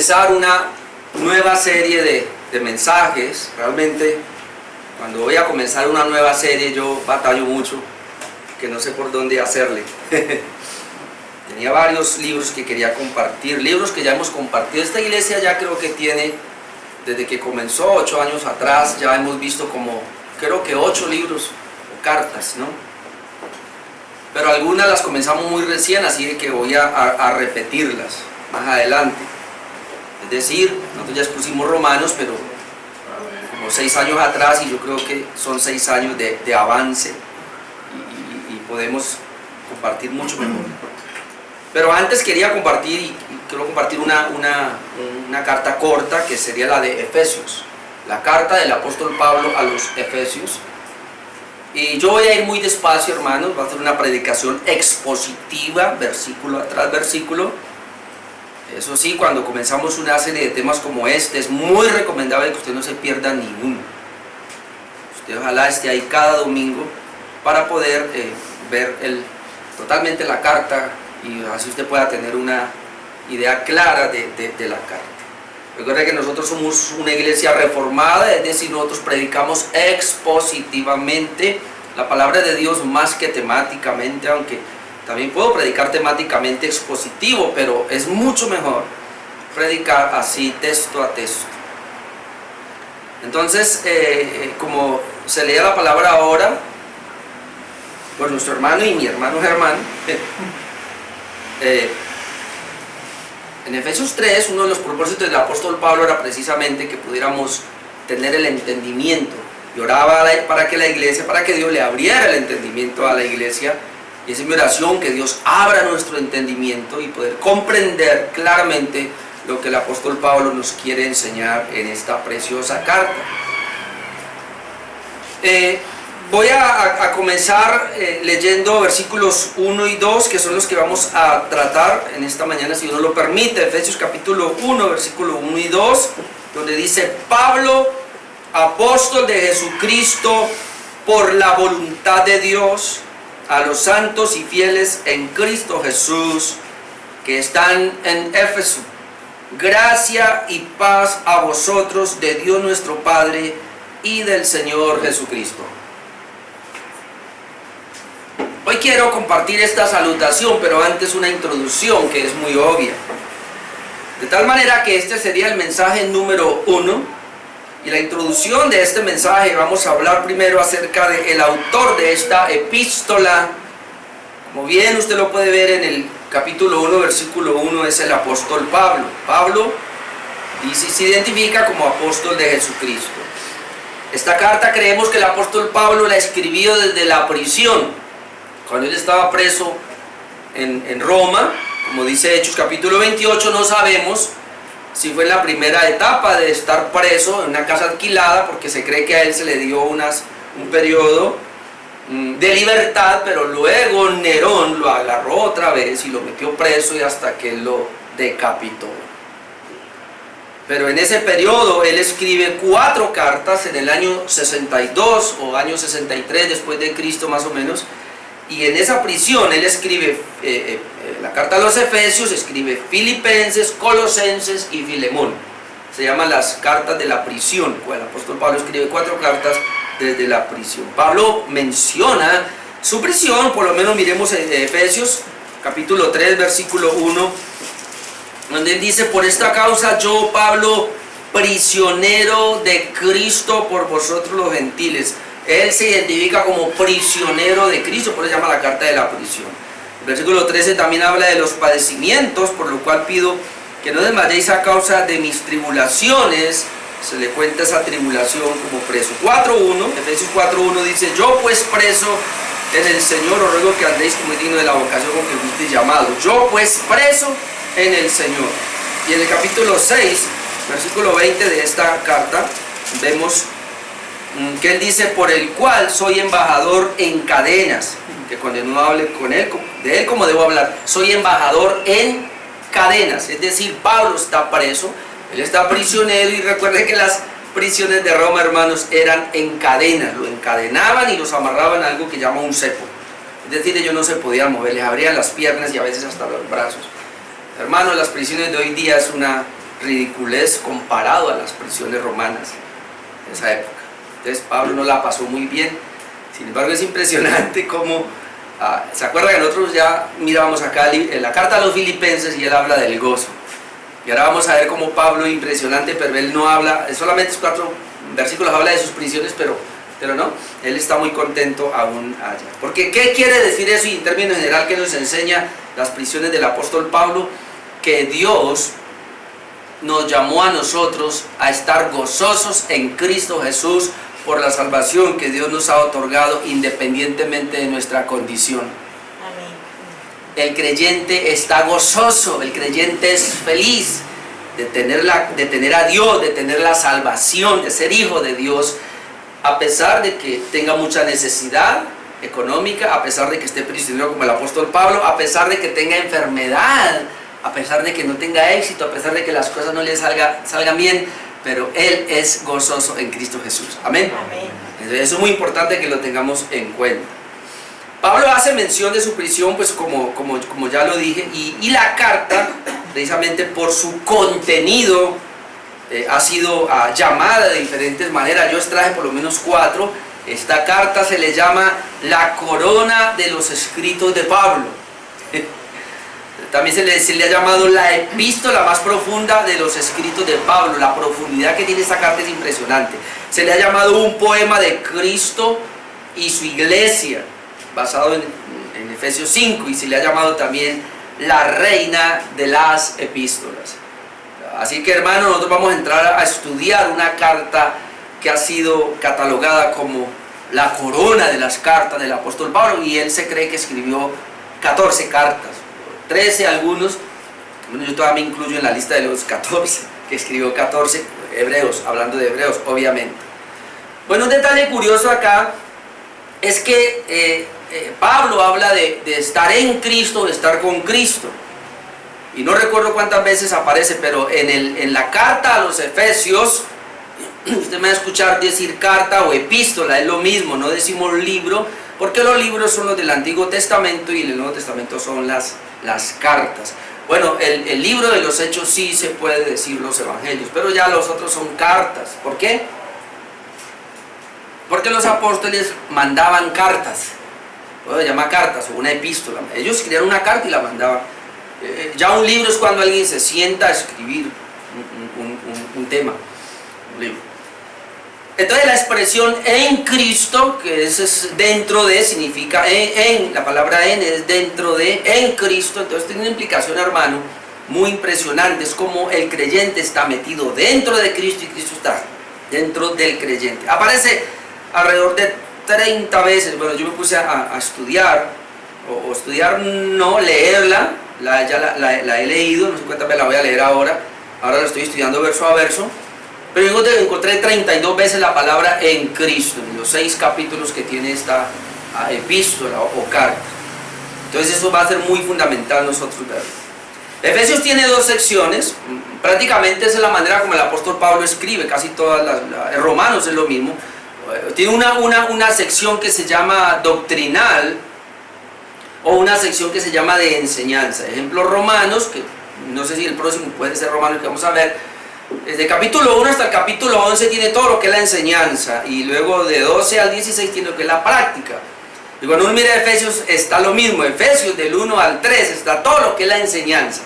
comenzar una nueva serie de mensajes. Realmente, cuando voy a comenzar una nueva serie, yo batallo mucho, que no sé por dónde hacerle. Tenía varios libros que quería compartir, libros que ya hemos compartido. Esta iglesia ya creo que tiene, desde que comenzó 8 años atrás, ya hemos visto como, creo que 8 libros o cartas, ¿no? Pero algunas las comenzamos muy recién, así de que voy a repetirlas más adelante. Es decir, nosotros ya expusimos Romanos, pero como 6 años atrás, y yo creo que son 6 años de avance y podemos compartir mucho mejor. Pero antes quería compartir, y quiero compartir una carta corta, que sería la de Efesios, la carta del apóstol Pablo a los Efesios. Y yo voy a ir muy despacio, hermanos, va a ser una predicación expositiva, versículo tras versículo. Eso sí, cuando comenzamos una serie de temas como este, es muy recomendable que usted no se pierda ninguno. Usted ojalá esté ahí cada domingo para poder ver totalmente la carta, y así usted pueda tener una idea clara de la carta. Recuerde que nosotros somos una iglesia reformada, es decir, nosotros predicamos expositivamente la palabra de Dios más que temáticamente, aunque también puedo predicar temáticamente expositivo, pero es mucho mejor predicar así, texto a texto. Entonces, como se leía la palabra ahora por nuestro hermano y mi hermano Germán, en Efesios 3, uno de los propósitos del apóstol Pablo era precisamente que pudiéramos tener el entendimiento. Y oraba para que la iglesia, para que Dios le abriera el entendimiento a la iglesia. Y esa es mi oración, que Dios abra nuestro entendimiento y poder comprender claramente lo que el apóstol Pablo nos quiere enseñar en esta preciosa carta. Voy a comenzar leyendo versículos 1 y 2, que son los que vamos a tratar en esta mañana, si Dios lo permite. Efesios capítulo 1, versículo 1 y 2, donde dice: Pablo, apóstol de Jesucristo, por la voluntad de Dios, a los santos y fieles en Cristo Jesús, que están en Éfeso, gracia y paz a vosotros de Dios nuestro Padre y del Señor Jesucristo. Hoy quiero compartir esta salutación, pero antes una introducción que es muy obvia. De tal manera que este sería el mensaje número 1. Y la introducción de este mensaje, vamos a hablar primero acerca del autor de esta epístola. Como bien usted lo puede ver en el capítulo 1, versículo 1, es el apóstol Pablo. Pablo se identifica como apóstol de Jesucristo. Esta carta creemos que el apóstol Pablo la escribió desde la prisión, cuando él estaba preso en Roma. Como dice Hechos capítulo 28, no sabemos si fue en la primera etapa de estar preso en una casa alquilada, porque se cree que a él se le dio un periodo de libertad, pero luego Nerón lo agarró otra vez y lo metió preso, y hasta que él lo decapitó. Pero en ese periodo él escribe 4 cartas en el año 62 o año 63 después de Cristo más o menos. Y en esa prisión él escribe la carta a los Efesios, escribe Filipenses, Colosenses y Filemón. Se llaman las cartas de la prisión. El apóstol Pablo escribe 4 cartas desde la prisión. Pablo menciona su prisión, por lo menos miremos en Efesios capítulo 3, versículo 1, donde él dice: por esta causa yo, Pablo, prisionero de Cristo por vosotros los gentiles. Él se identifica como prisionero de Cristo, por eso se llama la carta de la prisión. El versículo 13 también habla de los padecimientos, por lo cual pido que no desmayéis a causa de mis tribulaciones. Se le cuenta esa tribulación como preso. 4.1, Efesios 4.1 dice: yo pues preso en el Señor os ruego que andéis como es digno de la vocación con que fuisteis llamados. Yo pues preso en el Señor. Y en el capítulo 6, versículo 20 de esta carta, vemos que él dice: por el cual soy embajador en cadenas. Que cuando no hable de él como debo hablar, soy embajador en cadenas. Es decir, Pablo está preso, él está prisionero, y recuerde que las prisiones de Roma, hermanos, eran en cadenas. Lo encadenaban y los amarraban a algo que llama un cepo. Es decir, ellos no se podían mover, les abrían las piernas y a veces hasta los brazos. Hermanos, las prisiones de hoy día es una ridiculez comparado a las prisiones romanas de esa época. Entonces Pablo no la pasó muy bien. Sin embargo, es impresionante cómo, ¿se acuerdan que nosotros ya mirábamos acá en la carta a los filipenses y él habla del gozo? Y ahora vamos a ver cómo Pablo, impresionante, pero él no habla, solamente 4 versículos habla de sus prisiones, pero no, él está muy contento aún allá. Porque ¿qué quiere decir eso? Y en términos general, ¿qué nos enseña las prisiones del apóstol Pablo? Que Dios nos llamó a nosotros a estar gozosos en Cristo Jesús por la salvación que Dios nos ha otorgado independientemente de nuestra condición. Amén. El creyente está gozoso, el creyente es feliz de tener a Dios, de tener la salvación, de ser hijo de Dios, a pesar de que tenga mucha necesidad económica, a pesar de que esté prisionero como el apóstol Pablo, a pesar de que tenga enfermedad, a pesar de que no tenga éxito, a pesar de que las cosas no le salgan bien, pero él es gozoso en Cristo Jesús. Amén. Amén. Entonces, eso es muy importante que lo tengamos en cuenta. Pablo hace mención de su prisión, pues como ya lo dije, y la carta, precisamente por su contenido, ha sido llamada de diferentes maneras. Yo extraje por lo menos 4. Esta carta se le llama la corona de los escritos de Pablo. También se le ha llamado la epístola más profunda de los escritos de Pablo. La profundidad que tiene esta carta es impresionante. Se le ha llamado un poema de Cristo y su iglesia, basado en Efesios 5, y se le ha llamado también la reina de las epístolas. Así que, hermanos, nosotros vamos a entrar a estudiar una carta que ha sido catalogada como la corona de las cartas del apóstol Pablo, y él se cree que escribió 14 cartas, 13 algunos. Bueno, yo todavía me incluyo en la lista de los 14, que escribió 14, hebreos, hablando de hebreos, obviamente. Bueno, un detalle curioso acá es que Pablo habla de estar en Cristo, de estar con Cristo. Y no recuerdo cuántas veces aparece, pero en la carta a los Efesios, usted me va a escuchar decir carta o epístola, es lo mismo, no decimos libro, porque los libros son los del Antiguo Testamento y en el Nuevo Testamento son las cartas. Bueno, el libro de los Hechos sí se puede decir los Evangelios, pero ya los otros son cartas. ¿Por qué? Porque los apóstoles mandaban cartas, se llama cartas o una epístola. Ellos escribían una carta y la mandaban. Ya un libro es cuando alguien se sienta a escribir un tema, un libro. Entonces la expresión en Cristo, que es dentro de, significa la palabra en es dentro de, en Cristo. Entonces tiene una implicación, hermano, muy impresionante. Es como el creyente está metido dentro de Cristo y Cristo está dentro del creyente. Aparece alrededor de 30 veces. Bueno, yo me puse a estudiar, o estudiar no, leerla. Ya la he leído, no sé cuántas veces la voy a leer ahora la estoy estudiando verso a verso, pero yo encontré 32 veces la palabra en Cristo, en los 6 capítulos que tiene esta epístola o carta. Entonces eso va a ser muy fundamental nosotros verlo. Efesios tiene 2 secciones, prácticamente esa es la manera como el apóstol Pablo escribe, casi todas Romanos es lo mismo. Tiene una sección que se llama doctrinal, o una sección que se llama de enseñanza. Ejemplo, Romanos, que no sé si el próximo puede ser Romanos, que vamos a ver, desde el capítulo 1 hasta el capítulo 11 tiene todo lo que es la enseñanza, y luego de 12 al 16 tiene lo que es la práctica. Y cuando uno mira Efesios está lo mismo. Efesios del 1 al 3 está todo lo que es la enseñanza,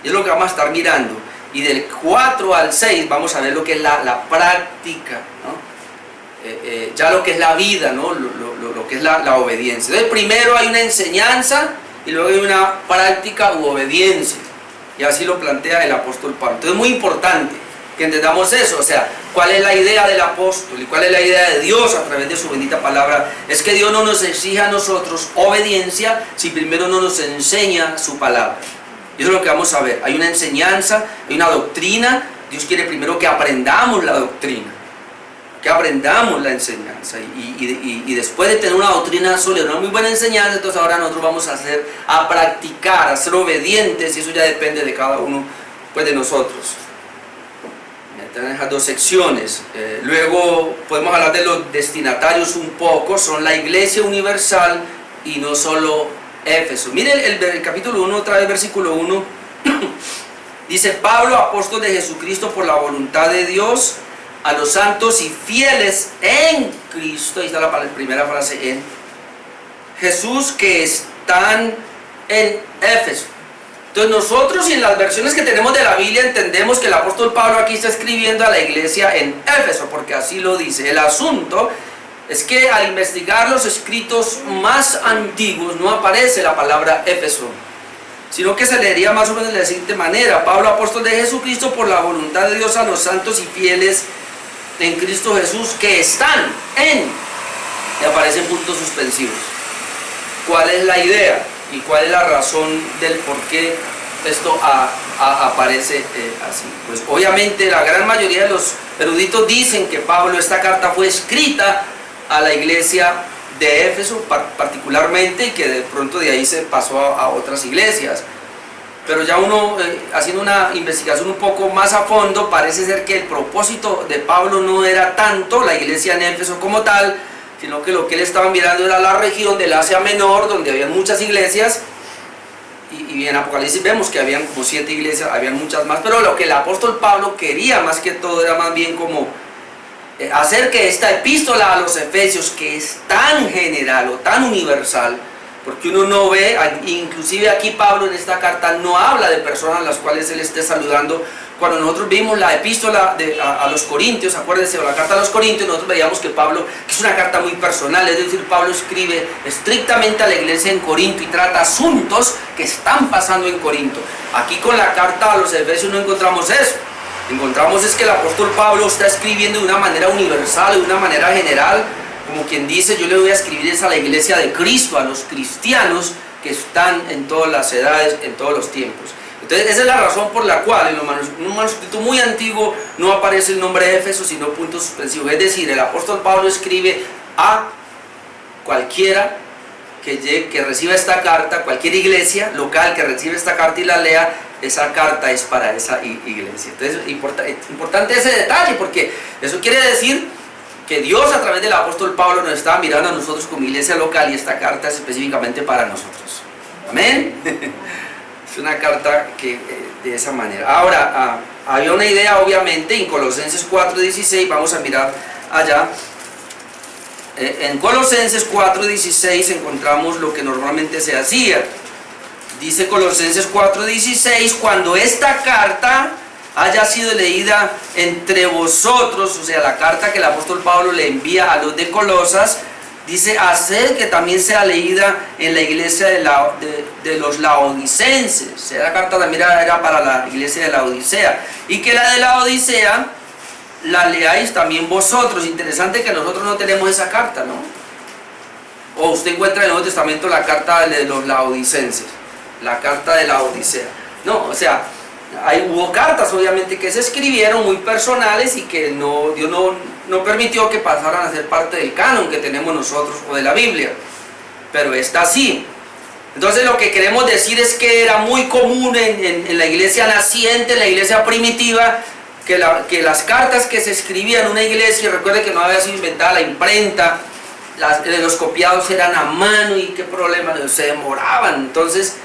y es lo que vamos a estar mirando. Y del 4 al 6 vamos a ver lo que es la práctica, ¿no? Ya lo que es la vida, ¿no? Lo que es la obediencia. Entonces primero hay una enseñanza y luego hay una práctica u obediencia, y así lo plantea el apóstol Pablo. Entonces es muy importante que entendamos eso, o sea, cuál es la idea del apóstol y cuál es la idea de Dios a través de su bendita palabra. Es que Dios no nos exige a nosotros obediencia si primero no nos enseña su palabra. Y eso es lo que vamos a ver. Hay una enseñanza, hay una doctrina. Dios quiere primero que aprendamos la doctrina, que aprendamos la enseñanza, y después de tener una doctrina sólida, una muy buena enseñanza, entonces ahora nosotros vamos a practicar, a ser obedientes, y eso ya depende de cada uno, pues, de nosotros. Tenemos esas 2 secciones. Luego podemos hablar de los destinatarios un poco. Son la iglesia universal y no solo Éfeso. Miren el capítulo 1, otra vez versículo 1. Dice: Pablo, apóstol de Jesucristo por la voluntad de Dios, a los santos y fieles en Cristo, ahí está la primera frase, en Jesús, que están en Éfeso. Entonces nosotros, y en las versiones que tenemos de la Biblia, entendemos que el apóstol Pablo aquí está escribiendo a la iglesia en Éfeso, porque así lo dice. El asunto es que al investigar los escritos más antiguos no aparece la palabra Éfeso, sino que se leería más o menos de la siguiente manera: Pablo, apóstol de Jesucristo por la voluntad de Dios, a los santos y fieles en Cristo Jesús, que están en, y aparecen puntos suspensivos. ¿Cuál es la idea y cuál es la razón del por qué esto aparece así? Pues obviamente la gran mayoría de los eruditos dicen que Pablo, esta carta fue escrita a la iglesia de Éfeso particularmente, y que de pronto de ahí se pasó a otras iglesias. Pero ya uno, haciendo una investigación un poco más a fondo, parece ser que el propósito de Pablo no era tanto la iglesia en Éfeso como tal, sino que lo que él estaba mirando era la región del Asia Menor, donde había muchas iglesias, y en Apocalipsis vemos que habían como 7 iglesias, habían muchas más, pero lo que el apóstol Pablo quería más que todo era más bien como hacer que esta epístola a los Efesios, que es tan general o tan universal, porque uno no ve, inclusive aquí Pablo en esta carta no habla de personas a las cuales él esté saludando. Cuando nosotros vimos la epístola a los Corintios, acuérdense, o la carta a los Corintios, nosotros veíamos que Pablo, que es una carta muy personal, es decir, Pablo escribe estrictamente a la iglesia en Corinto y trata asuntos que están pasando en Corinto. Aquí con la carta a los Efesios no encontramos eso. Encontramos es que el apóstol Pablo está escribiendo de una manera universal, de una manera general, como quien dice: yo le voy a escribir es a la iglesia de Cristo, a los cristianos que están en todas las edades, en todos los tiempos. Entonces esa es la razón por la cual en un manuscrito muy antiguo no aparece el nombre de Éfeso, sino puntos suspensivos. Es decir, el apóstol Pablo escribe a cualquiera que reciba esta carta, cualquier iglesia local que reciba esta carta y la lea, esa carta es para esa iglesia. Entonces es importante ese detalle, porque eso quiere decir que Dios, a través del apóstol Pablo, nos está mirando a nosotros como iglesia local, y esta carta es específicamente para nosotros. Amén. Es una carta que de esa manera. Ahora, había una idea obviamente en Colosenses 4:16, vamos a mirar allá. En Colosenses 4:16 encontramos lo que normalmente se hacía. Dice Colosenses 4:16: cuando esta carta haya sido leída entre vosotros, o sea, la carta que el apóstol Pablo le envía a los de Colosas, dice: haced que también sea leída en la iglesia de los laodicenses. O sea, la carta también era para la iglesia de la Odisea, y que la de la Odisea la leáis también vosotros. Interesante que nosotros no tenemos esa carta, ¿no? O usted encuentra en el Nuevo Testamento la carta de los laodicenses, la carta de la Odisea. No, o sea, hubo cartas obviamente que se escribieron muy personales y que Dios no permitió que pasaran a ser parte del canon que tenemos nosotros o de la Biblia, pero esta sí. Entonces lo que queremos decir es que era muy común en la iglesia naciente, en la iglesia primitiva, que las cartas que se escribían en una iglesia, recuerde que no había sido inventada la imprenta, los copiados eran a mano, y qué problema, se demoraban. Entonces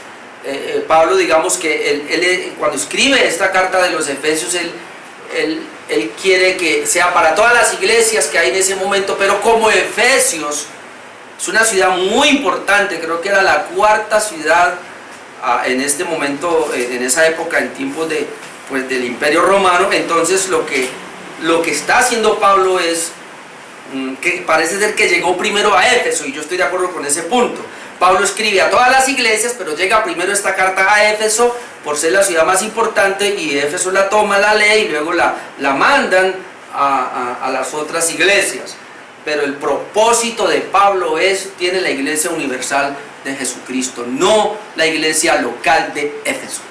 Pablo, digamos que él cuando escribe esta carta de los Efesios, él quiere que sea para todas las iglesias que hay en ese momento, pero como Efesios es una ciudad muy importante, creo que era la 4ª ciudad en este momento, en esa época, en tiempos del Imperio Romano. Entonces lo que está haciendo Pablo es que parece ser que llegó primero a Éfeso, y yo estoy de acuerdo con ese punto. Pablo escribe a todas las iglesias, pero llega primero esta carta a Éfeso por ser la ciudad más importante, y Éfeso la toma, la lee y luego la mandan a las otras iglesias. Pero el propósito de Pablo tiene la iglesia universal de Jesucristo, no la iglesia local de Éfeso.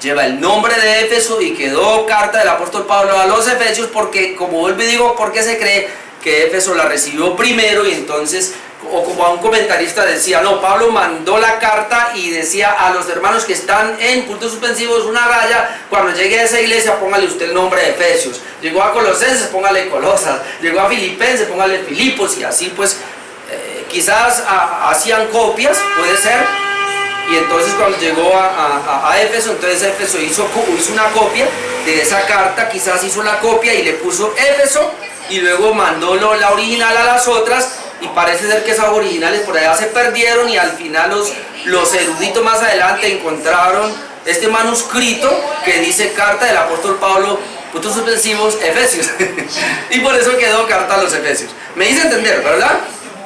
Lleva el nombre de Éfeso y quedó carta del apóstol Pablo a los Efesios porque, como vuelvo y digo, porque se cree que Éfeso la recibió primero, y entonces, o como a un comentarista decía, no, Pablo mandó la carta y decía a los hermanos que están en puntos suspensivos una raya: cuando llegue a esa iglesia póngale usted el nombre de Efesios. Llegó a Colosenses, póngale Colosas. Llegó a Filipenses, póngale Filipos. Y así pues quizás hacían copias, puede ser, y entonces cuando llegó a Éfeso, entonces Éfeso hizo una copia de esa carta, quizás hizo la copia y le puso Éfeso, y luego mandó la original a las otras, y parece ser que esas originales por allá se perdieron, y al final los eruditos más adelante encontraron este manuscrito que dice carta del apóstol Pablo, puntos suspensivos, Efesios. Y por eso quedó carta a los Efesios. Me hice entender, ¿verdad?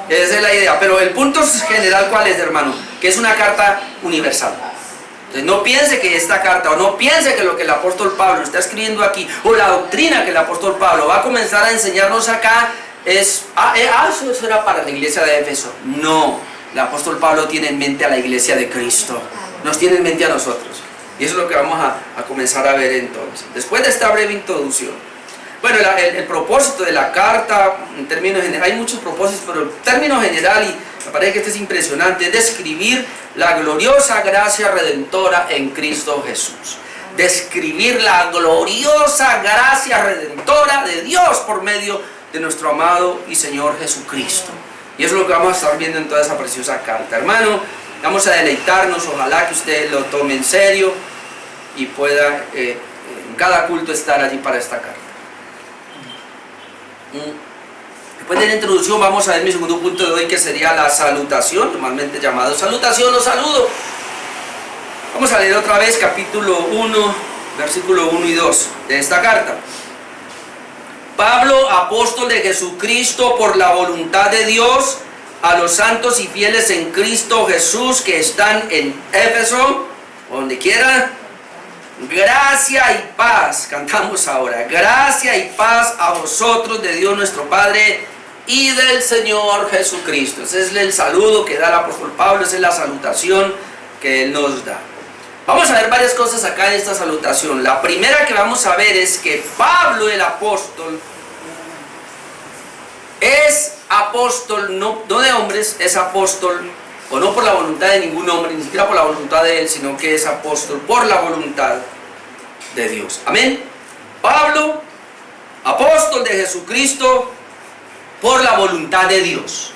Esa es la idea. Pero el punto general, ¿cuál es, hermano? Que es una carta universal. Entonces no piense que esta carta, o no piense que lo que el apóstol Pablo está escribiendo aquí, o la doctrina que el apóstol Pablo va a comenzar a enseñarnos acá, eso era para la iglesia de Éfeso. No, el apóstol Pablo tiene en mente a la iglesia de Cristo. Nos tiene en mente a nosotros. Y eso es lo que vamos a comenzar a ver entonces. Después de esta breve introducción. Bueno, el propósito de la carta, en términos generales, hay muchos propósitos, pero en términos general, y me parece que este es impresionante, es describir la gloriosa gracia redentora en Cristo Jesús. Describir la gloriosa gracia redentora de Dios por medio de nuestro amado y Señor Jesucristo. Y eso es lo que vamos a estar viendo en toda esa preciosa carta. Hermano, vamos a deleitarnos, ojalá que usted lo tome en serio y pueda en cada culto estar allí para esta carta. Después de la introducción vamos a ver mi segundo punto de hoy, que sería la salutación, normalmente llamado salutación o saludo. Vamos a leer otra vez capítulo 1, versículo 1 y 2 de esta carta. Pablo, apóstol de Jesucristo por la voluntad de Dios, a los santos y fieles en Cristo Jesús que están en Éfeso, donde quiera, gracia y paz, cantamos ahora, gracia y paz a vosotros de Dios nuestro Padre y del Señor Jesucristo. Ese es el saludo que da el apóstol Pablo, esa es la salutación que él nos da. Vamos a ver varias cosas acá en esta salutación. La primera que vamos a ver es que Pablo el apóstol es apóstol no de hombres, es apóstol, o no por la voluntad de ningún hombre, ni siquiera por la voluntad de él, sino que es apóstol por la voluntad de Dios. Amén. Pablo, apóstol de Jesucristo por la voluntad de Dios.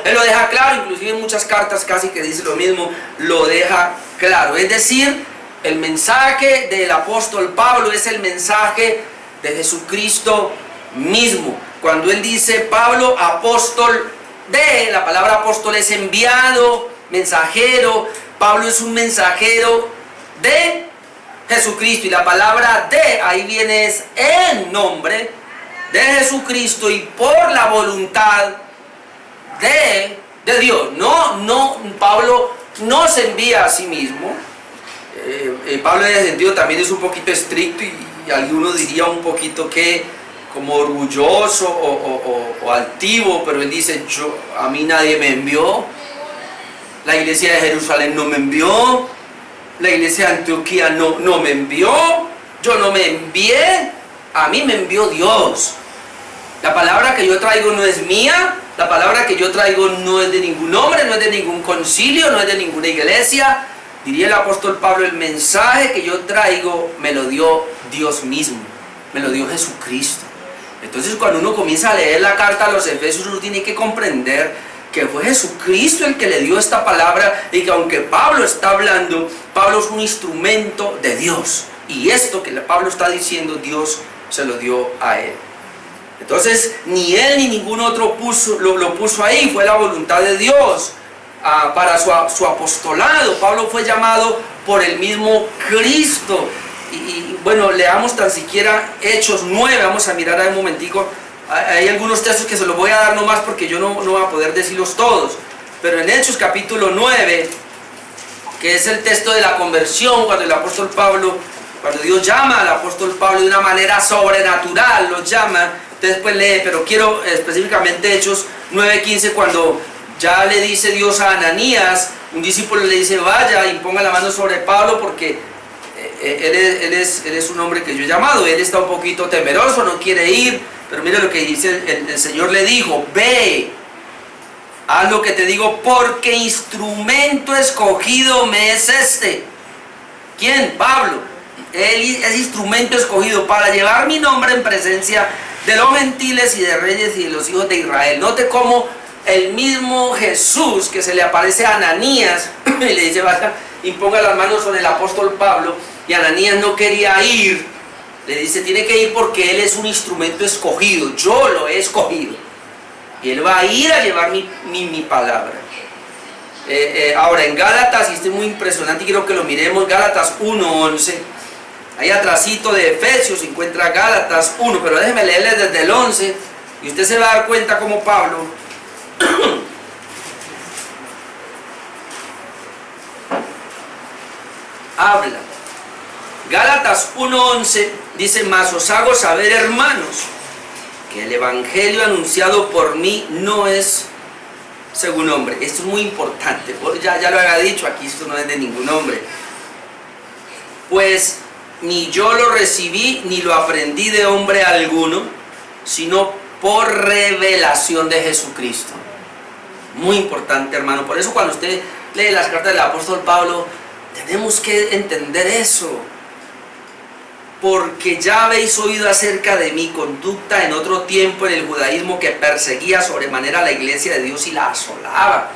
Él lo deja claro, inclusive en muchas cartas casi que dice lo mismo, lo deja claro. Es decir, el mensaje del apóstol Pablo es el mensaje de Jesucristo mismo. Cuando él dice Pablo, apóstol de, la palabra apóstol es enviado, mensajero. Pablo es un mensajero de Jesucristo, y la palabra de, ahí viene, es en nombre de Jesucristo y por la voluntad de Dios. Pablo no se envía a sí mismo. Pablo en ese sentido también es un poquito estricto, y alguno diría un poquito que como orgulloso o altivo, pero él dice, a mí nadie me envió, la iglesia de Jerusalén no me envió, la iglesia de Antioquía no me envió, yo no me envié, a mí me envió Dios. La palabra que yo traigo no es mía, la palabra que yo traigo no es de ningún hombre, no es de ningún concilio, no es de ninguna iglesia. Diría el apóstol Pablo, el mensaje que yo traigo me lo dio Dios mismo, me lo dio Jesucristo. Entonces cuando uno comienza a leer la carta a los Efesios, uno tiene que comprender que fue Jesucristo el que le dio esta palabra, y que aunque Pablo está hablando, Pablo es un instrumento de Dios, y esto que Pablo está diciendo, Dios se lo dio a él. Entonces ni él ni ningún otro lo puso ahí, fue la voluntad de Dios para su apostolado. Pablo fue llamado por el mismo Cristo. Y bueno, leamos tan siquiera Hechos 9, vamos a mirar ahí un momentico. Hay algunos textos que se los voy a dar nomás porque yo no voy a poder decirlos todos. Pero en Hechos capítulo 9, que es el texto de la conversión, cuando el apóstol Pablo, cuando Dios llama al apóstol Pablo de una manera sobrenatural, lo llama. Usted después lee, pero quiero específicamente Hechos 9:15, cuando ya le dice Dios a Ananías, un discípulo le dice, vaya y ponga la mano sobre Pablo porque él es un hombre que yo he llamado. Él está un poquito temeroso, no quiere ir, pero mire lo que dice el Señor le dijo, ve, haz lo que te digo, porque instrumento escogido me es este. ¿Quién? Pablo. Él es instrumento escogido para llevar mi nombre en presencia de los gentiles y de reyes y de los hijos de Israel. Note cómo el mismo Jesús que se le aparece a Ananías y le dice, vaya, imponga las manos sobre el apóstol Pablo, y Ananías no quería ir, le dice, tiene que ir porque él es un instrumento escogido, yo lo he escogido, y él va a ir a llevar mi palabra. Ahora en Gálatas, y esto es muy impresionante y quiero que lo miremos, Gálatas 1:11, ahí atrásito de Efesios se encuentra Gálatas 1, pero déjeme leerles desde el 11 y usted se va a dar cuenta como Pablo habla. Gálatas 1:11 dice, mas os hago saber, hermanos, que el evangelio anunciado por mí no es según hombre. Esto es muy importante, ya lo había dicho, aquí esto no es de ningún hombre. Pues ni yo lo recibí ni lo aprendí de hombre alguno, sino por revelación de Jesucristo. Muy importante, hermano. Por eso cuando usted lee las cartas del apóstol Pablo, tenemos que entender eso. Porque ya habéis oído acerca de mi conducta en otro tiempo en el judaísmo, que perseguía sobremanera a la iglesia de Dios y la asolaba.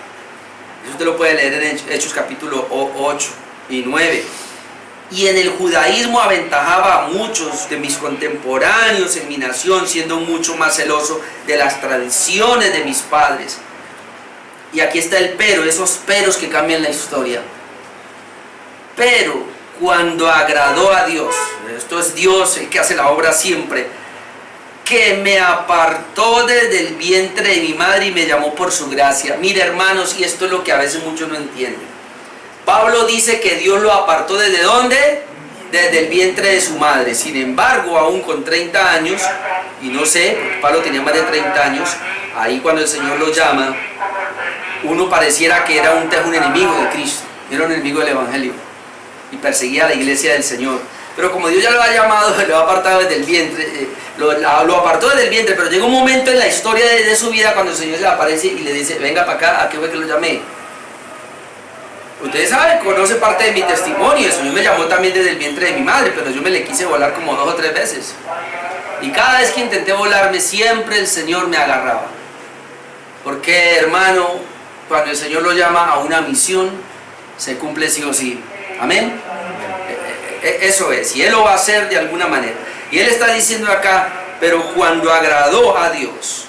Eso usted lo puede leer en Hechos capítulo 8 y 9. Y en el judaísmo aventajaba a muchos de mis contemporáneos en mi nación, siendo mucho más celoso de las tradiciones de mis padres. Y aquí está el pero, esos peros que cambian la historia. Pero cuando agradó a Dios, esto es Dios el que hace la obra siempre, que me apartó desde el vientre de mi madre y me llamó por su gracia. Mire, hermanos, y esto es lo que a veces muchos no entienden. Pablo dice que Dios lo apartó ¿desde dónde? Desde el vientre de su madre. Sin embargo, aún con 30 años, y no sé, porque Pablo tenía más de 30 años, ahí cuando el Señor lo llama, uno pareciera que era un enemigo de Cristo, era un enemigo del Evangelio, y perseguía a la iglesia del Señor. Pero como Dios ya lo ha llamado, lo ha apartado desde el vientre, lo apartó desde el vientre, pero llega un momento en la historia de su vida cuando el Señor se le aparece y le dice, venga para acá, ¿a qué fue que lo llamé? Ustedes saben, conoce parte de mi testimonio, el Señor me llamó también desde el vientre de mi madre, pero yo me le quise volar como 2 o 3 veces. Y cada vez que intenté volarme, siempre el Señor me agarraba. Porque, hermano, cuando el Señor lo llama a una misión, se cumple sí o sí. Amén. Eso es, y Él lo va a hacer de alguna manera. Y Él está diciendo acá, pero cuando agradó a Dios,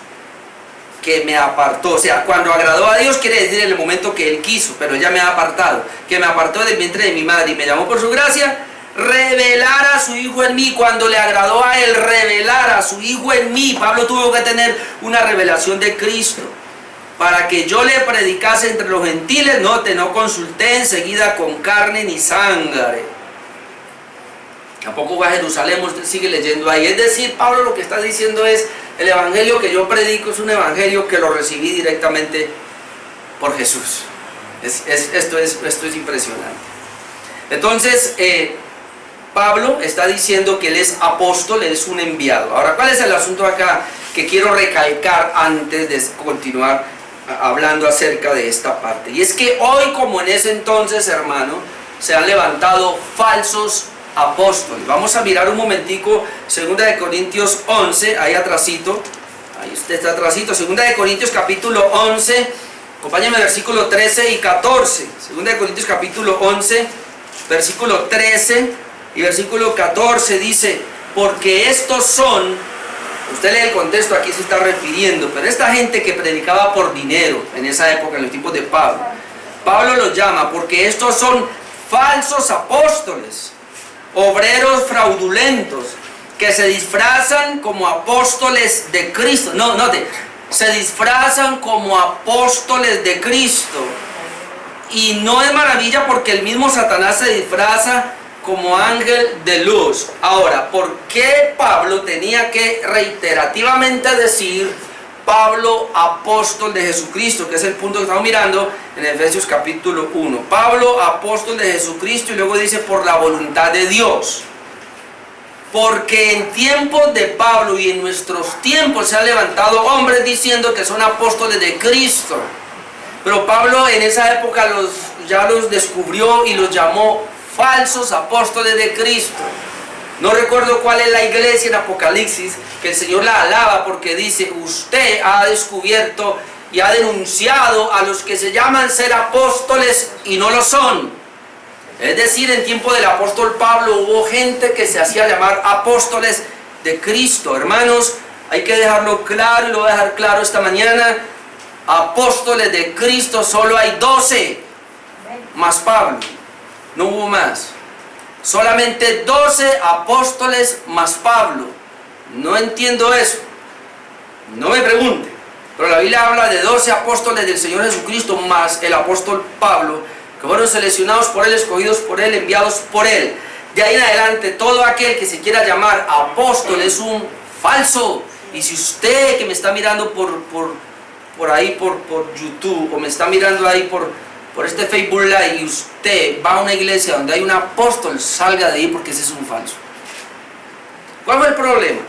que me apartó, o sea, cuando agradó a Dios quiere decir en el momento que Él quiso, pero ya me ha apartado, que me apartó del vientre de mi madre y me llamó por su gracia, revelar a su Hijo en mí. Cuando le agradó a Él revelar a su Hijo en mí, Pablo tuvo que tener una revelación de Cristo, para que yo le predicase entre los gentiles. Note, no consulté enseguida con carne ni sangre. Tampoco va a Jerusalén, usted sigue leyendo ahí. Es decir, Pablo lo que está diciendo es, el evangelio que yo predico es un evangelio que lo recibí directamente por Jesús. Esto es impresionante. Entonces, Pablo está diciendo que él es apóstol, él es un enviado. Ahora, ¿cuál es el asunto acá que quiero recalcar antes de continuar hablando acerca de esta parte? Y es que hoy, como en ese entonces, hermano, se han levantado falsos apóstoles. Vamos a mirar un momentico 2 de Corintios 11, ahí atrasito, ahí usted está atrasito, 2 de Corintios capítulo 11, acompáñame versículo 13 y 14, 2 de Corintios capítulo 11, versículo 13 y versículo 14 dice, porque estos son, usted lee el contexto, aquí se está refiriendo, pero esta gente que predicaba por dinero en esa época, en los tiempos de Pablo, Pablo los llama, porque estos son falsos apóstoles, obreros fraudulentos, que se disfrazan como apóstoles de Cristo. No, note, se disfrazan como apóstoles de Cristo. Y no es maravilla porque el mismo Satanás se disfraza como ángel de luz. Ahora, ¿por qué Pablo tenía que reiterativamente decir Pablo, apóstol de Jesucristo? Que es el punto que estamos mirando en Efesios capítulo 1. Pablo, apóstol de Jesucristo, y luego dice por la voluntad de Dios. Porque en tiempos de Pablo y en nuestros tiempos se han levantado hombres diciendo que son apóstoles de Cristo. Pero Pablo en esa época ya los descubrió y los llamó falsos apóstoles de Cristo. No recuerdo cuál es la iglesia en Apocalipsis, que el Señor la alaba porque dice, usted ha descubierto y ha denunciado a los que se llaman ser apóstoles y no lo son. Es decir, en tiempo del apóstol Pablo hubo gente que se hacía llamar apóstoles de Cristo. Hermanos, hay que dejarlo claro, y lo voy a dejar claro esta mañana. Apóstoles de Cristo solo hay 12, más Pablo, no hubo más. Solamente 12 apóstoles más Pablo. No entiendo eso, no me pregunte, pero la Biblia habla de 12 apóstoles del Señor Jesucristo más el apóstol Pablo, que fueron seleccionados por Él, escogidos por Él, enviados por Él. De ahí en adelante, todo aquel que se quiera llamar apóstol es un falso. Y si usted que me está mirando por ahí, por YouTube, o me está mirando ahí por este Facebook Live, y usted va a una iglesia donde hay un apóstol, salga de ahí, porque ese es un falso. ¿Cuál fue el problema?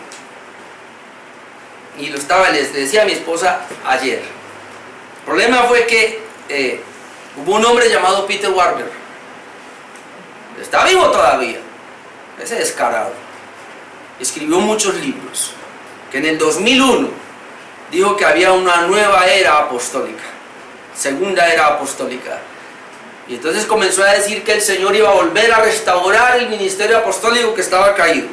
Y les decía a mi esposa ayer. El problema fue que hubo un hombre llamado Peter Warber. Está vivo todavía, ese descarado. Escribió muchos libros. Que en el 2001 dijo que había una nueva era apostólica, segunda era apostólica. Y entonces comenzó a decir que el Señor iba a volver a restaurar el ministerio apostólico que estaba caído.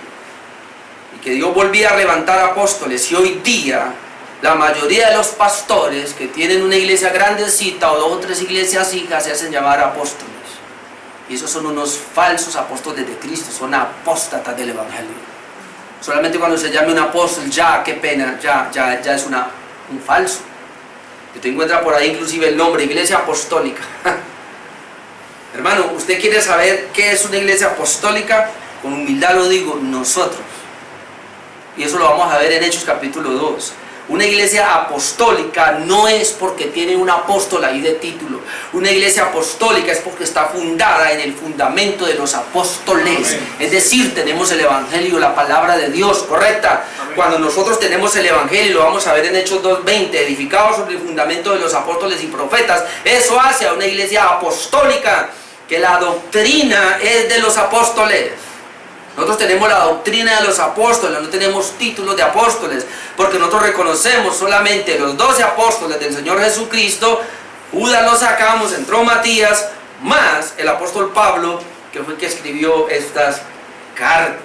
Y que Dios volvía a levantar apóstoles. Y hoy día la mayoría de los pastores que tienen una iglesia grandecita o 2 o 3 iglesias hijas se hacen llamar apóstoles. Y esos son unos falsos apóstoles de Cristo, son apóstatas del Evangelio. Solamente cuando se llame un apóstol, ya, qué pena, ya es un falso. Usted encuentra por ahí inclusive el nombre, iglesia apostólica. Hermano, ¿usted quiere saber qué es una iglesia apostólica? Con humildad lo digo, nosotros. Y eso lo vamos a ver en Hechos capítulo 2. Una iglesia apostólica no es porque tiene un apóstol ahí de título. Una iglesia apostólica es porque está fundada en el fundamento de los apóstoles. Amén. Es decir, tenemos el Evangelio, la palabra de Dios, correcta. Amén. Cuando nosotros tenemos el Evangelio, lo vamos a ver en Hechos 2:20, edificado sobre el fundamento de los apóstoles y profetas, eso hace a una iglesia apostólica, que la doctrina es de los apóstoles. Nosotros tenemos la doctrina de los apóstoles, no tenemos títulos de apóstoles, porque nosotros reconocemos solamente los 12 apóstoles del Señor Jesucristo. Judas lo sacamos, entró Matías, más el apóstol Pablo, que fue el que escribió estas cartas.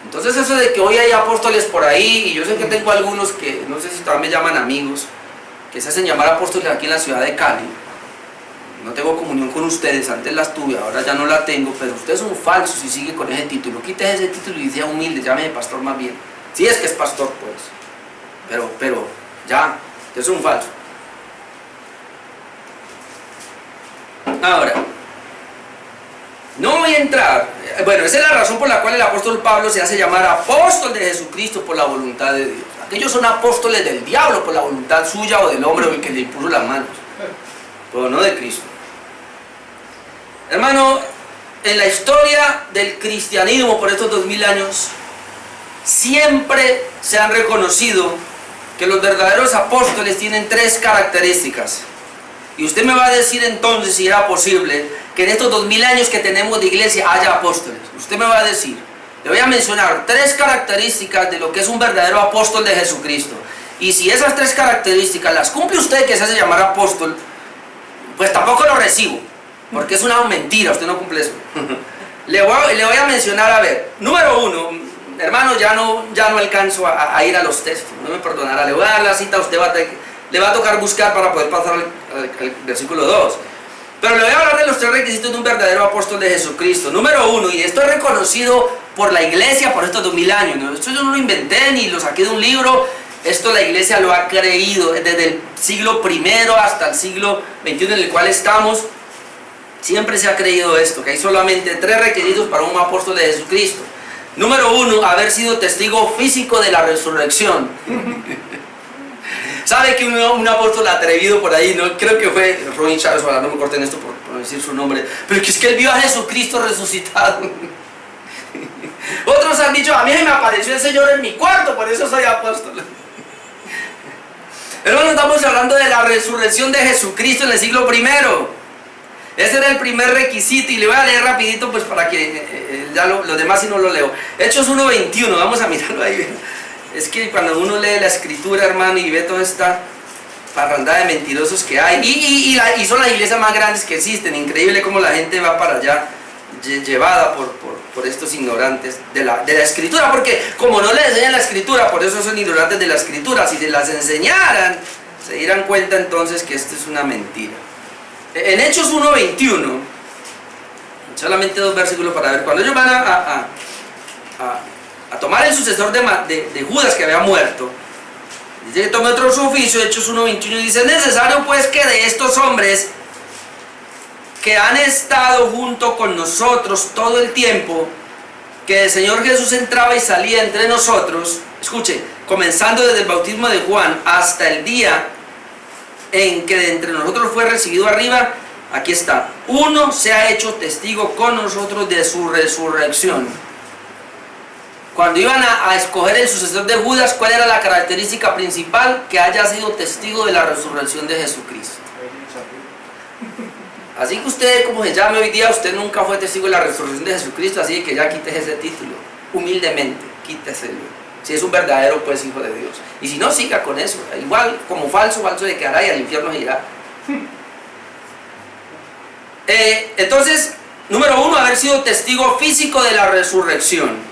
Entonces eso de que hoy hay apóstoles por ahí, y yo sé que tengo algunos que, no sé si todavía me llaman amigos, que se hacen llamar apóstoles aquí en la ciudad de Cali. No tengo comunión con ustedes, antes las tuve, ahora ya no la tengo, pero ustedes son falsos y sigue con ese título. Quítese ese título y sea humilde, llámese pastor más bien. Si es que es pastor, pues. Pero ya, usted es un falso. Ahora, no voy a entrar, bueno, esa es la razón por la cual el apóstol Pablo se hace llamar apóstol de Jesucristo por la voluntad de Dios. Aquellos son apóstoles del diablo por la voluntad suya o del hombre o el que le impuso las manos, pero no de Cristo. Hermano, en la historia del cristianismo por estos 2000 años, siempre se han reconocido que los verdaderos apóstoles tienen 3 características. Y usted me va a decir entonces si era posible que en estos 2000 años que tenemos de iglesia haya apóstoles. Usted me va a decir, le voy a mencionar 3 características de lo que es un verdadero apóstol de Jesucristo. Y si esas 3 características las cumple usted, que se hace llamar apóstol, pues tampoco lo recibo, porque es una mentira, usted no cumple eso. le voy a mencionar, a ver, número 1, hermano, ya no alcanzo a ir a los textos, no me perdonará, le voy a dar la cita, usted le va a tocar buscar para poder pasar al versículo 2. Pero le voy a hablar de los 3 requisitos de un verdadero apóstol de Jesucristo. Número 1, y esto es reconocido por la iglesia por estos 2000 años, ¿no? Esto yo no lo inventé ni lo saqué de un libro. Esto la iglesia lo ha creído desde el siglo I hasta el siglo XXI en el cual estamos. Siempre se ha creído esto, que hay solamente 3 requisitos para un apóstol de Jesucristo. Número 1, haber sido testigo físico de la resurrección. ¿Sabe que un apóstol atrevido por ahí, no? Creo que fue Robin Chávez, no me corten esto por decir su nombre, pero que es que él vio a Jesucristo resucitado. Otros han dicho, a mí se me apareció el Señor en mi cuarto, por eso soy apóstol. Hermanos, estamos hablando de la resurrección de Jesucristo en el siglo I. Ese era el primer requisito, y le voy a leer rapidito pues para que ya los demás si no lo leo. Hechos 1:21, vamos a mirarlo ahí. Es que cuando uno lee la escritura, hermano, y ve toda esta parranda de mentirosos que hay. Y son las iglesias más grandes que existen. Increíble cómo la gente va para allá llevada por estos ignorantes de la escritura, porque como no les enseñan la escritura, por eso son ignorantes de la escritura. Si se las enseñaran, se dieran cuenta entonces que esto es una mentira. En Hechos 1:21, solamente 2 versículos para ver, cuando ellos van a tomar el sucesor de Judas que había muerto, dice que tome otro su oficio. Hechos 1:21 dice: es necesario pues que de estos hombres que han estado junto con nosotros todo el tiempo que el Señor Jesús entraba y salía entre nosotros, escuche, comenzando desde el bautismo de Juan hasta el día en que de entre nosotros fue recibido arriba, aquí está, uno se ha hecho testigo con nosotros de su resurrección. Cuando iban a escoger el sucesor de Judas, ¿cuál era la característica principal? Que haya sido testigo de la resurrección de Jesucristo. Así que usted, como se llame hoy día, usted nunca fue testigo de la resurrección de Jesucristo, así que ya quítese ese título, humildemente, quíteselo. Si es un verdadero pues hijo de Dios. Y si no, siga con eso. Igual, como falso se quedará y al infierno se irá. Entonces, número 1, haber sido testigo físico de la resurrección.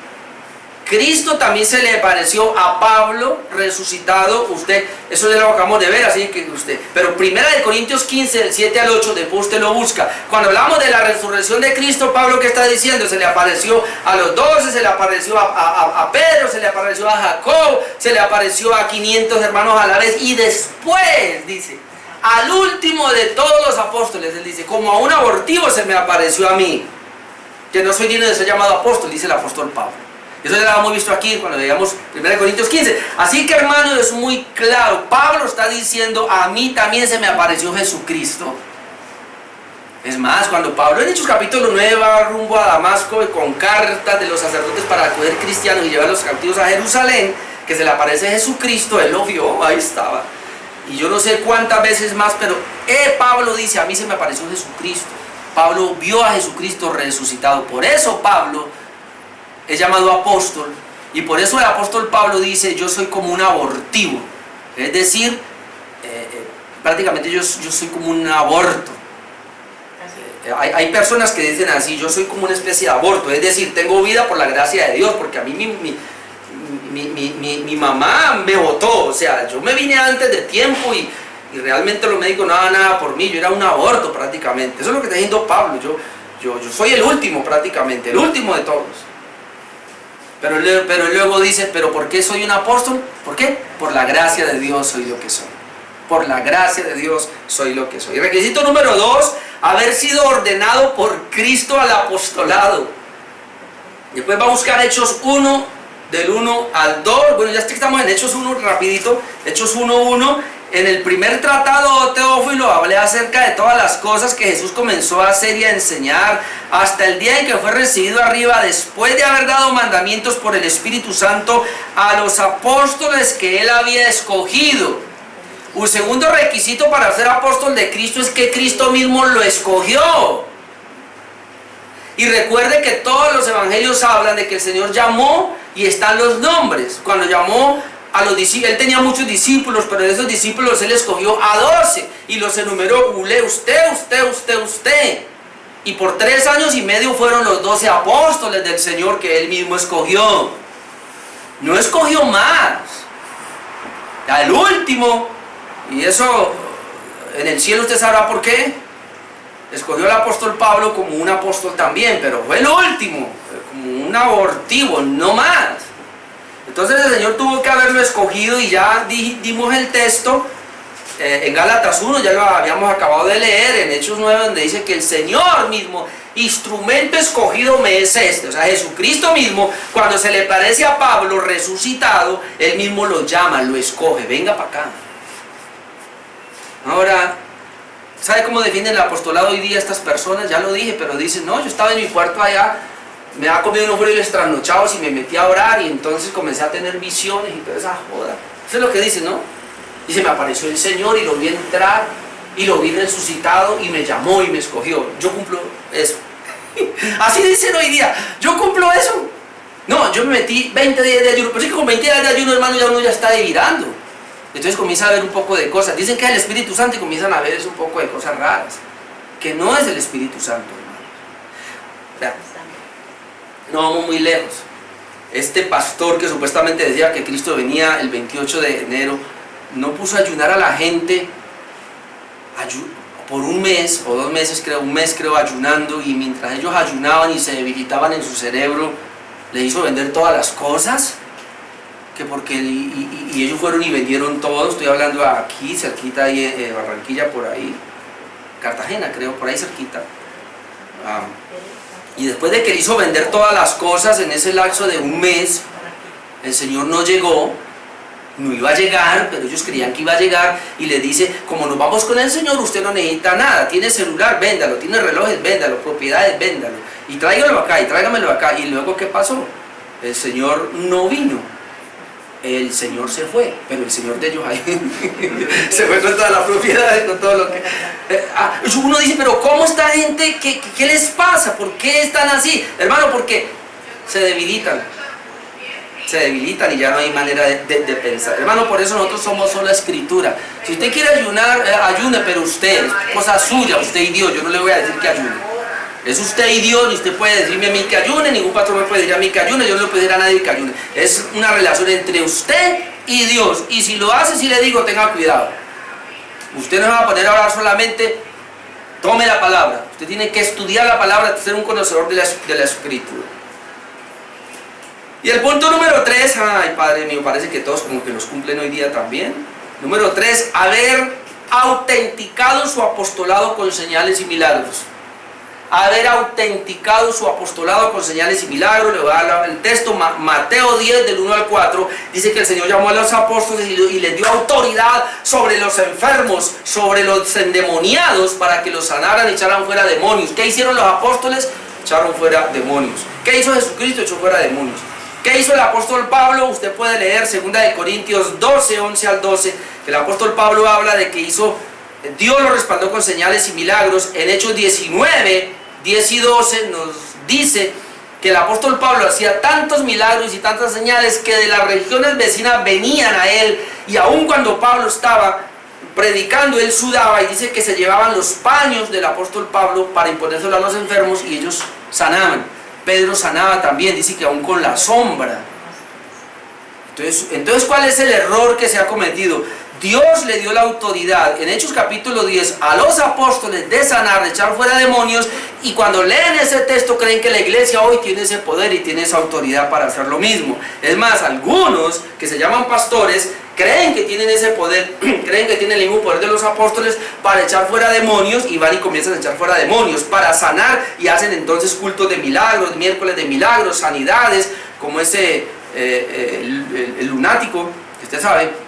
Cristo también se le apareció a Pablo resucitado. Usted, eso ya lo acabamos de ver, así que usted. Pero 1 Corintios 15, del 7 al 8, después usted lo busca. Cuando hablamos de la resurrección de Cristo, Pablo, ¿qué está diciendo? Se le apareció a los 12, se le apareció a Pedro, se le apareció a Jacob, se le apareció a 500 hermanos a la vez. Y después, dice, al último de todos los apóstoles, él dice, como a un abortivo se me apareció a mí, que no soy digno de ser llamado apóstol, dice el apóstol Pablo. Eso ya lo hemos visto aquí cuando veíamos 1 Corintios 15. Así que, hermano, es muy claro. Pablo está diciendo, a mí también se me apareció Jesucristo. Es más, cuando Pablo en Hechos capítulo 9 va rumbo a Damasco con cartas de los sacerdotes para acoger cristianos y llevar a los cautivos a Jerusalén, que se le aparece Jesucristo, él lo vio, ahí estaba. Y yo no sé cuántas veces más, pero Pablo dice, a mí se me apareció Jesucristo. Pablo vio a Jesucristo resucitado. Por eso Pablo es llamado apóstol, y por eso el apóstol Pablo dice, yo soy como un abortivo, es decir, prácticamente yo soy como un aborto. Hay personas que dicen así, yo soy como una especie de aborto, es decir, tengo vida por la gracia de Dios, porque a mí mi mamá me botó, o sea, yo me vine antes de tiempo y realmente los médicos no daban nada por mí, yo era un aborto prácticamente. Eso es lo que está diciendo Pablo, yo soy el último prácticamente, el último de todos. Pero él luego dice, ¿pero por qué soy un apóstol? ¿Por qué? Por la gracia de Dios soy lo que soy. Por la gracia de Dios soy lo que soy. Requisito número 2, haber sido ordenado por Cristo al apostolado. Después va a buscar Hechos 1, del 1 al 2. Bueno, ya estamos en Hechos 1 rapidito. Hechos 1:1. En el primer tratado, Teófilo, hablé acerca de todas las cosas que Jesús comenzó a hacer y a enseñar hasta el día en que fue recibido arriba, después de haber dado mandamientos por el Espíritu Santo a los apóstoles que él había escogido. Un segundo requisito para ser apóstol de Cristo es que Cristo mismo lo escogió. Y recuerde que todos los evangelios hablan de que el Señor llamó y están los nombres. Cuando llamó a los discípulos, él tenía muchos discípulos, pero de esos discípulos él escogió a 12 y los enumeró, usted. Y por 3 años y medio fueron los 12 apóstoles del Señor que él mismo escogió. No escogió más. El último, y eso en el cielo usted sabrá por qué, escogió al apóstol Pablo como un apóstol también, pero fue el último, como un abortivo, no más. Entonces el Señor tuvo que haberlo escogido y ya dimos el texto en Gálatas 1, ya lo habíamos acabado de leer, en Hechos 9, donde dice que el Señor mismo, instrumento escogido me es este. O sea, Jesucristo mismo, cuando se le parece a Pablo resucitado, él mismo lo llama, lo escoge, venga para acá. Ahora, ¿sabe cómo definen el apostolado hoy día estas personas? Ya lo dije, pero dicen, no, yo estaba en mi cuarto allá, me había comido unos frijoles trasnochados y me metí a orar y entonces comencé a tener visiones y toda esa joda. Eso es lo que dicen, ¿no? Dice, me apareció el Señor y lo vi entrar y lo vi resucitado y me llamó y me escogió. Yo cumplo eso. Así dicen hoy día, yo cumplo eso. No, yo me metí 20 días de ayuno, pero sí que con 20 días de ayuno, hermano, ya uno ya está delirando. Entonces comienza a ver un poco de cosas. Dicen que es el Espíritu Santo y comienzan a ver un poco de cosas raras. Que no es el Espíritu Santo, hermano. No vamos muy lejos. Este pastor que supuestamente decía que Cristo venía el 28 de enero, no puso a ayunar a la gente por un mes o 2 meses, creo, un mes creo, ayunando, y mientras ellos ayunaban y se debilitaban en su cerebro, le hizo vender todas las cosas, que porque y ellos fueron y vendieron todo. Estoy hablando aquí, cerquita ahí, Barranquilla, por ahí, Cartagena creo, por ahí cerquita. Y después de que le hizo vender todas las cosas en ese lapso de un mes, el Señor no llegó. No iba a llegar, pero ellos creían que iba a llegar, y le dice: como nos vamos con el Señor, usted no necesita nada, tiene celular, véndalo, tiene relojes, véndalo, propiedades, véndalo, y tráigalo acá, y tráigamelo acá. Y luego, ¿qué pasó? El Señor no vino, el Señor se fue, pero el Señor de ellos ahí se fue con todas las propiedades, con todo lo que... Uno dice: pero ¿cómo esta gente, qué les pasa? ¿Por qué están así? Hermano, porque se debilitan y ya no hay manera de pensar. Hermano, por eso nosotros somos solo escritura. Si usted quiere ayunar, ayune, pero usted, es cosa suya, usted y Dios. Yo no le voy a decir que ayune. Es usted y Dios, y usted puede decirme a mí que ayune, ningún pastor me puede decir a mí que ayune, yo no le puedo decir a nadie que ayune. Es una relación entre usted y Dios, y si lo hace, si le digo, tenga cuidado. Usted no se va a poner a orar solamente, tome la palabra. Usted tiene que estudiar la palabra, ser un conocedor de la escritura. Y el punto número 3, ay Padre mío, parece que todos como que los cumplen hoy día también. Número 3, haber autenticado su apostolado con señales y milagros. Haber autenticado su apostolado con señales y milagros. Le voy a dar el texto, Mateo 10 del 1 al 4, dice que el Señor llamó a los apóstoles y les dio autoridad sobre los enfermos, sobre los endemoniados, para que los sanaran y echaran fuera demonios. ¿Qué hicieron los apóstoles? Echaron fuera demonios. ¿Qué hizo Jesucristo? Echó fuera demonios. ¿Qué hizo el apóstol Pablo? Usted puede leer 2 de Corintios 12, 11 al 12, que el apóstol Pablo habla de que Dios lo respaldó con señales y milagros. En Hechos 19, 10 y 12 nos dice que el apóstol Pablo hacía tantos milagros y tantas señales que de las regiones vecinas venían a él, y aun cuando Pablo estaba predicando, él sudaba, y dice que se llevaban los paños del apóstol Pablo para imponérselo a los enfermos y ellos sanaban. Pedro sanaba también, dice que aún con la sombra. Entonces, ¿cuál es el error que se ha cometido? Dios le dio la autoridad en Hechos capítulo 10 a los apóstoles de sanar, de echar fuera demonios, y cuando leen ese texto creen que la iglesia hoy tiene ese poder y tiene esa autoridad para hacer lo mismo. Es más, algunos que se llaman pastores creen que tienen ese poder, creen que tienen el mismo poder de los apóstoles para echar fuera demonios, y van y comienzan a echar fuera demonios para sanar, y hacen entonces cultos de milagros, miércoles de milagros, sanidades, como ese el lunático, que usted sabe.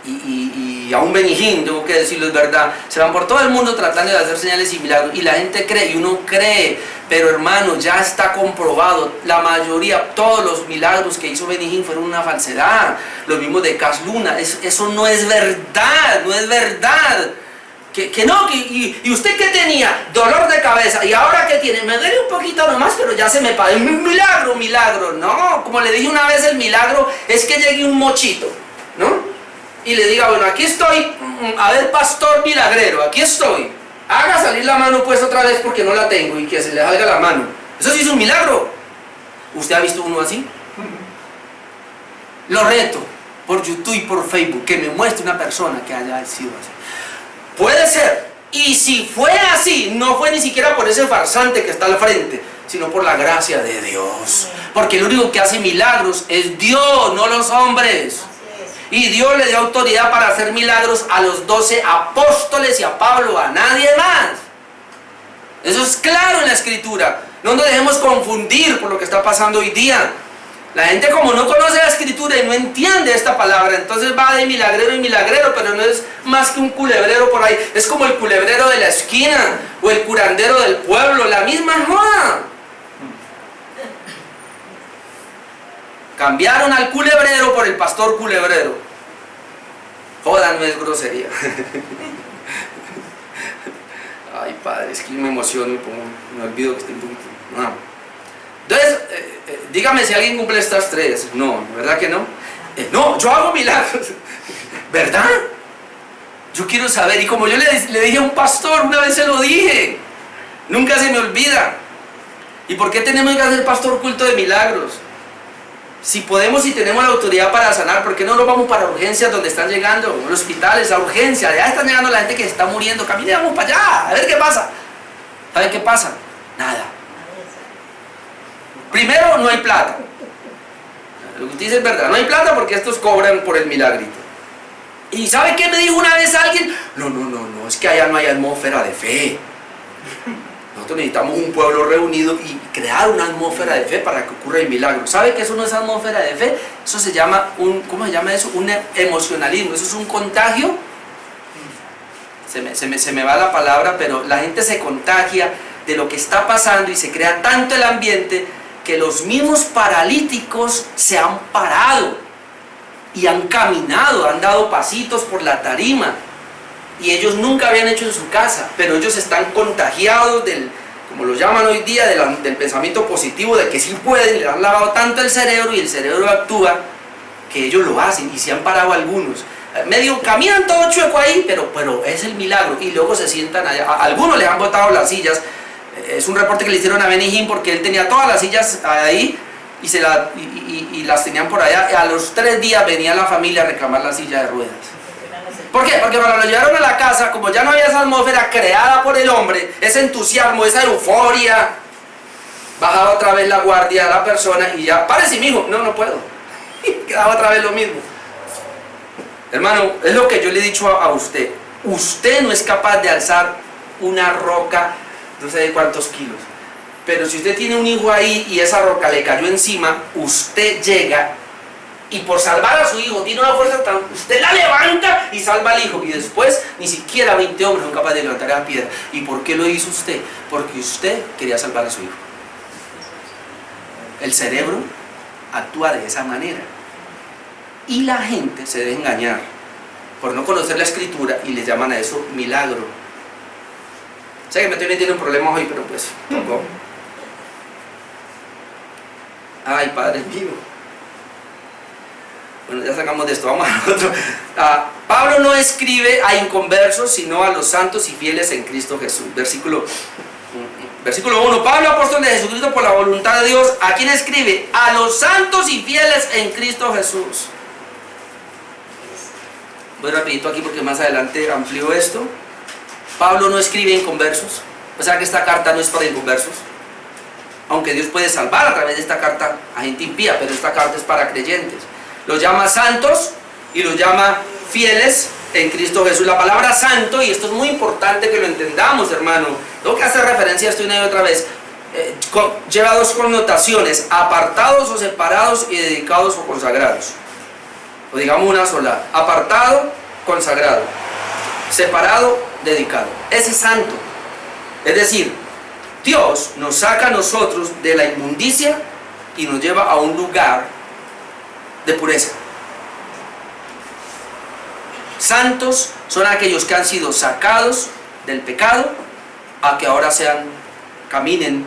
Y a un Benijín, tengo que decirlo, es verdad, se van por todo el mundo tratando de hacer señales y milagros, y la gente cree, y uno cree, pero hermano, ya está comprobado, la mayoría, todos los milagros que hizo Benijín fueron una falsedad. Los mismos de Cas Luna, eso no es verdad, no es verdad. ¿Y usted qué tenía? Dolor de cabeza, ¿y ahora qué tiene? Me duele un poquito nomás, pero ya se me paga. Milagro, no, como le dije una vez, el milagro es que llegue un mochito, ¿no? Y le diga: bueno, aquí estoy, a ver, pastor milagrero, aquí estoy, haga salir la mano pues otra vez porque no la tengo, y que se le salga la mano. Eso sí es un milagro. ¿Usted ha visto uno así? Lo reto por YouTube y por Facebook, que me muestre una persona que haya sido así. Puede ser, y si fue así, no fue ni siquiera por ese farsante que está al frente, sino por la gracia de Dios, porque el único que hace milagros es Dios, no los hombres. Y Dios le dio autoridad para hacer milagros a los 12 apóstoles y a Pablo, a nadie más. Eso es claro en la escritura. No nos dejemos confundir por lo que está pasando hoy día. La gente, como no conoce la escritura y no entiende esta palabra, entonces va de milagrero y milagrero, pero no es más que un culebrero por ahí. Es como el culebrero de la esquina o el curandero del pueblo, la misma joda. Cambiaron al culebrero por el pastor culebrero. Joda, no es grosería. Ay, Padre, es que me emociono y me olvido que estoy un poquito... No. Entonces, dígame si alguien cumple estas 3. No, ¿verdad que no? No, yo hago milagros. ¿Verdad? Yo quiero saber, y como yo le dije a un pastor, una vez se lo dije, nunca se me olvida. ¿Y por qué tenemos que hacer pastor culto de milagros? Si podemos y tenemos la autoridad para sanar, ¿por qué no nos vamos para urgencias donde están llegando? Los hospitales, a urgencia, allá están llegando la gente que se está muriendo, caminemos para allá, a ver qué pasa. ¿Saben qué pasa? Nada. Primero, no hay plata. Lo que usted dice es verdad, no hay plata porque estos cobran por el milagrito. ¿Y sabe qué me dijo una vez alguien? No, es que allá no hay atmósfera de fe. Nosotros necesitamos un pueblo reunido y crear una atmósfera de fe para que ocurra el milagro. ¿Sabe que eso no es atmósfera de fe? Eso se llama ¿cómo se llama eso? Un emocionalismo, eso es un contagio. Se me va la palabra, pero la gente se contagia de lo que está pasando y se crea tanto el ambiente que los mismos paralíticos se han parado y han caminado, han dado pasitos por la tarima, y ellos nunca habían hecho en su casa, pero ellos están contagiados del, como lo llaman hoy día, del pensamiento positivo, de que sí pueden, le han lavado tanto el cerebro y el cerebro actúa, que ellos lo hacen, y se han parado algunos. Medio caminan todo chueco ahí, pero es el milagro, y luego se sientan allá. A algunos les han botado las sillas. Es un reporte que le hicieron a Benny Hinn porque él tenía todas las sillas ahí y las tenían por allá. Y a los 3 días venía la familia a reclamar la silla de ruedas. ¿Por qué? Porque cuando lo llevaron a la casa, como ya no había esa atmósfera creada por el hombre, ese entusiasmo, esa euforia, bajaba otra vez la guardia a la persona y ya, párese, mijo, no puedo. Quedaba otra vez lo mismo. Hermano, es lo que yo le he dicho a usted. Usted no es capaz de alzar una roca, no sé de cuántos kilos. Pero si usted tiene un hijo ahí y esa roca le cayó encima, usted llega y por salvar a su hijo tiene una fuerza tan... Usted la levanta y salva al hijo. Y después ni siquiera 20 hombres son capaces de levantar la piedra. ¿Y por qué lo hizo usted? Porque usted quería salvar a su hijo. El cerebro actúa de esa manera. Y la gente se debe engañar por no conocer la escritura y le llaman a eso milagro. Sé que me estoy metiendo en problemas hoy, pero pues tocó. Ay, Padre mío. Bueno, ya sacamos de esto, vamos a otro. Pablo no escribe a inconversos, sino a los santos y fieles en Cristo Jesús. Versículo 1. Pablo, apóstol de Jesucristo por la voluntad de Dios. ¿A quién escribe? A los santos y fieles en Cristo Jesús. Voy rapidito aquí porque más adelante amplío esto. Pablo no escribe inconversos. O sea que esta carta no es para inconversos. Aunque Dios puede salvar a través de esta carta a gente impía, pero esta carta es para creyentes. Los llama santos y los llama fieles en Cristo Jesús. La palabra santo, y esto es muy importante que lo entendamos, hermano, tengo que hacer referencia a esto una y otra vez, lleva 2 connotaciones: apartados o separados y dedicados o consagrados. O digamos una sola: apartado, consagrado; separado, dedicado. Ese es santo. Es decir, Dios nos saca a nosotros de la inmundicia y nos lleva a un lugar de pureza. Santos son aquellos que han sido sacados del pecado a que ahora caminen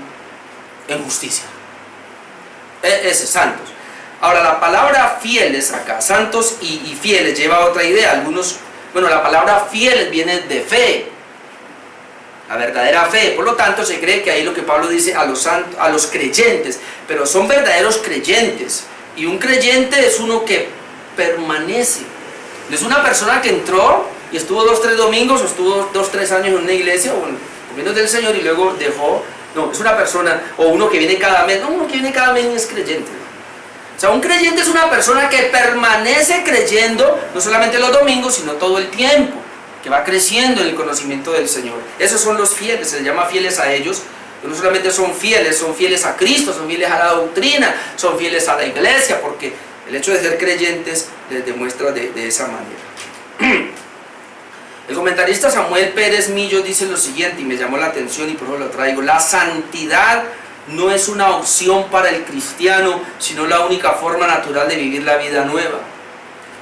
en justicia. Ese es santos. Ahora, la palabra fieles acá, santos y fieles, lleva otra idea. Algunos, la palabra fieles viene de fe, la verdadera fe. Por lo tanto, se cree que ahí lo que Pablo dice a los creyentes, pero son verdaderos creyentes. Y un creyente es uno que permanece. No es una persona que entró y estuvo 2 o 3 domingos, o estuvo 2 o 3 años en una iglesia, o comiendo del Señor y luego dejó. No, es una persona, o uno que viene cada mes. No, uno que viene cada mes es creyente. O sea, un creyente es una persona que permanece creyendo, no solamente los domingos, sino todo el tiempo, que va creciendo en el conocimiento del Señor. Esos son los fieles, se les llama fieles a ellos. No solamente son fieles a Cristo, son fieles a la doctrina, son fieles a la iglesia, porque el hecho de ser creyentes les demuestra de esa manera. El comentarista Samuel Pérez Millo dice lo siguiente, y me llamó la atención y por eso lo traigo: la santidad no es una opción para el cristiano, sino la única forma natural de vivir la vida nueva.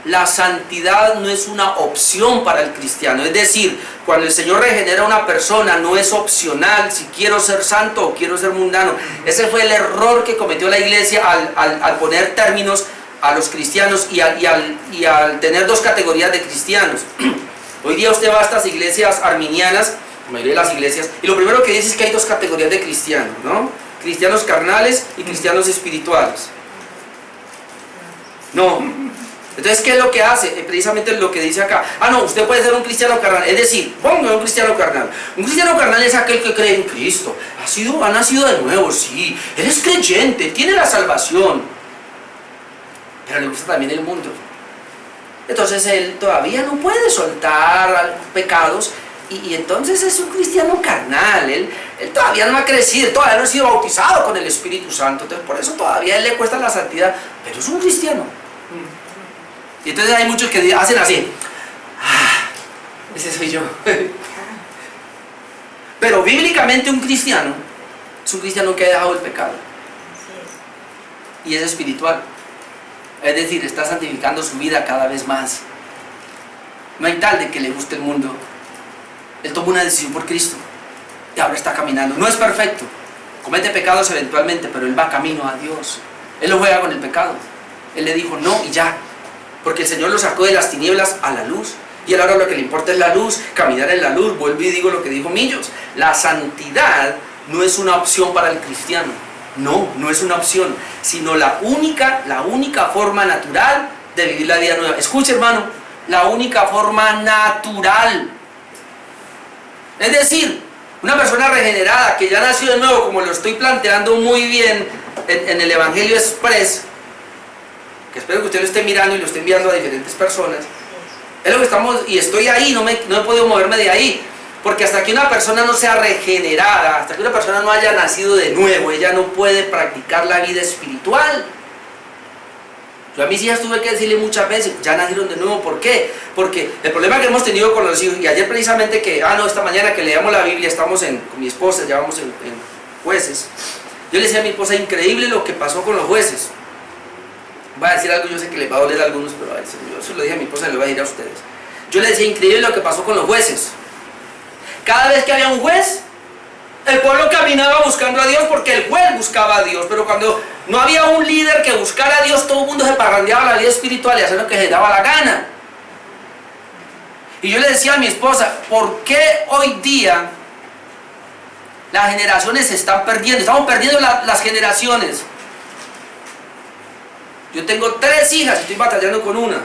La santidad no es una opción para el cristiano. Es decir, cuando el Señor regenera a una persona, no es opcional si quiero ser santo o quiero ser mundano. Ese fue el error que cometió la iglesia al poner términos a los cristianos y al tener dos categorías de cristianos. Hoy día usted va a estas iglesias arminianas, la mayoría de las iglesias, y lo primero que dice es que hay dos categorías de cristianos, ¿no? Cristianos carnales y cristianos espirituales. No. Entonces, ¿qué es lo que hace? Precisamente lo que dice acá. Ah, no, usted puede ser un cristiano carnal. Es decir, ponga un cristiano carnal. Un cristiano carnal es aquel que cree en Cristo. Ha nacido de nuevo, sí. Él es creyente, tiene la salvación. Pero le gusta también el mundo. Entonces, él todavía no puede soltar pecados. Y entonces es un cristiano carnal. Él todavía no ha crecido, todavía no ha sido bautizado con el Espíritu Santo. Entonces, por eso todavía a él le cuesta la santidad. Pero es un cristiano. Y entonces hay muchos que hacen así. Ah, ese soy yo. Pero bíblicamente un cristiano es un cristiano que ha dejado el pecado. Y es espiritual. Es decir, está santificando su vida cada vez más. No hay tal de que le guste el mundo. Él tomó una decisión por Cristo. Y ahora está caminando. No es perfecto. Comete pecados eventualmente, pero él va camino a Dios. Él no juega con el pecado. Él le dijo no y ya. Porque el Señor lo sacó de las tinieblas a la luz. Y él ahora lo que le importa es la luz, caminar en la luz. Vuelvo y digo lo que dijo Millos. La santidad no es una opción para el cristiano. No, no es una opción. Sino la única forma natural de vivir la vida nueva. Escuche, hermano. La única forma natural. Es decir, una persona regenerada que ya nació de nuevo, como lo estoy planteando muy bien en el Evangelio Express, que espero que usted lo esté mirando y lo esté enviando a diferentes personas, es lo que estamos, y estoy ahí, no he podido moverme de ahí, porque hasta que una persona no sea regenerada, hasta que una persona no haya nacido de nuevo, ella no puede practicar la vida espiritual. Yo a mis hijas tuve que decirle muchas veces, ya nacieron de nuevo. ¿Por qué? Porque el problema que hemos tenido con los hijos, y ayer precisamente esta mañana que leíamos la Biblia, estamos con mi esposa, ya vamos en Jueces, yo le decía a mi esposa, increíble lo que pasó con los jueces. Voy a decir algo, yo sé que les va a doler a algunos, pero a veces, yo se lo dije a mi esposa y le voy a decir a ustedes. Yo le decía, increíble lo que pasó con los jueces. Cada vez que había un juez, el pueblo caminaba buscando a Dios porque el juez buscaba a Dios. Pero cuando no había un líder que buscara a Dios, todo el mundo se parrandeaba la vida espiritual y hacía lo que se daba la gana. Y yo le decía a mi esposa, ¿por qué hoy día las generaciones se están perdiendo? Estamos perdiendo las generaciones. Yo tengo 3 hijas y estoy batallando con una.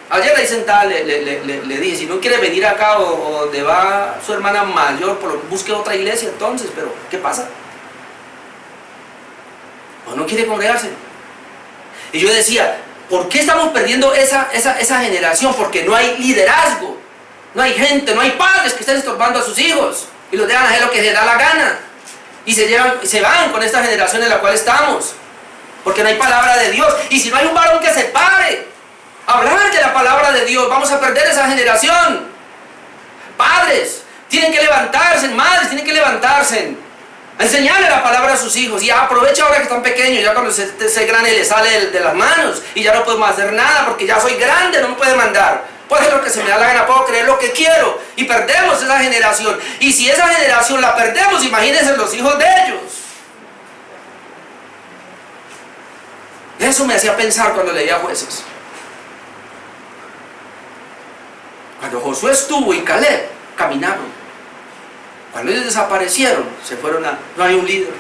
Ayer ahí sentada le dije, si no quiere venir acá o donde va su hermana mayor, busque otra iglesia entonces, pero ¿qué pasa? ¿O no quiere congregarse? Y yo decía, ¿por qué estamos perdiendo esa generación? Porque no hay liderazgo, no hay gente, no hay padres que estén estorbando a sus hijos y los dejan hacer lo que les da la gana. Y se van con esta generación en la cual estamos. Porque no hay palabra de Dios. Y si no hay un varón que se pare a hablar de la palabra de Dios, vamos a perder esa generación. Padres tienen que levantarse, madres tienen que levantarse a enseñarle la palabra a sus hijos. Y aprovecha ahora que están pequeños, ya cuando se grande le sale de las manos y ya no podemos hacer nada porque ya soy grande, no me puede mandar. Puedo hacer lo que se me da la gana, puedo creer lo que quiero. Y perdemos esa generación. Y si esa generación la perdemos, imagínense los hijos de ellos. Eso me hacía pensar cuando leía Jueces. Cuando Josué estuvo y Caleb caminaron. Cuando ellos desaparecieron, se fueron no hay un líder.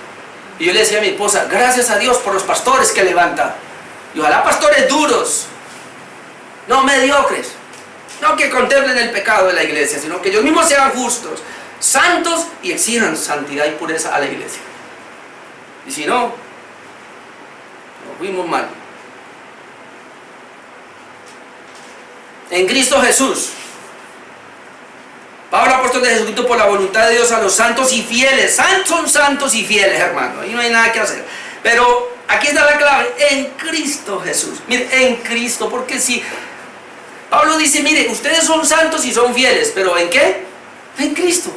Y yo le decía a mi esposa, gracias a Dios por los pastores que levanta. Y ojalá pastores duros, no mediocres, no que contemplen el pecado de la iglesia, sino que ellos mismos sean justos, santos y exijan santidad y pureza a la iglesia. Y si no, nos fuimos mal. En Cristo Jesús, Pablo, apóstol de Jesucristo, por la voluntad de Dios, a los santos y fieles. Son santos y fieles, hermano. Ahí no hay nada que hacer. Pero aquí está la clave. En Cristo Jesús. Mire, en Cristo. Porque si Pablo dice, mire, ustedes son santos y son fieles. ¿Pero en qué? En Cristo.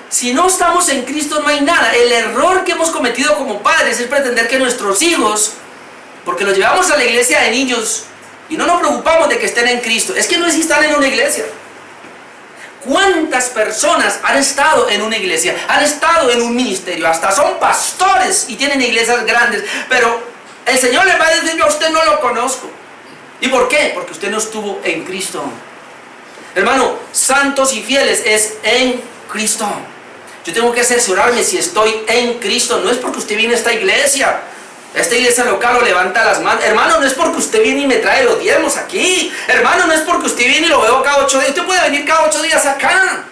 Si no estamos en Cristo, no hay nada. El error que hemos cometido como padres es pretender que nuestros hijos, porque los llevamos a la iglesia de niños y no nos preocupamos de que estén en Cristo, es que no están en una iglesia. ¿Cuántas personas han estado en una iglesia? Han estado en un ministerio, hasta son pastores y tienen iglesias grandes, pero El Señor le va a decir: yo a usted no lo conozco. ¿Y por qué? Porque usted no estuvo en Cristo. Hermano, santos y fieles es en Cristo. Yo tengo que cerciorarme si estoy en Cristo. No es porque usted viene a esta iglesia local o levanta las manos. Hermano, no es porque usted viene y me trae los diezmos aquí. Hermano, no es porque usted viene y lo veo cada 8 días. Usted puede venir cada 8 días acá.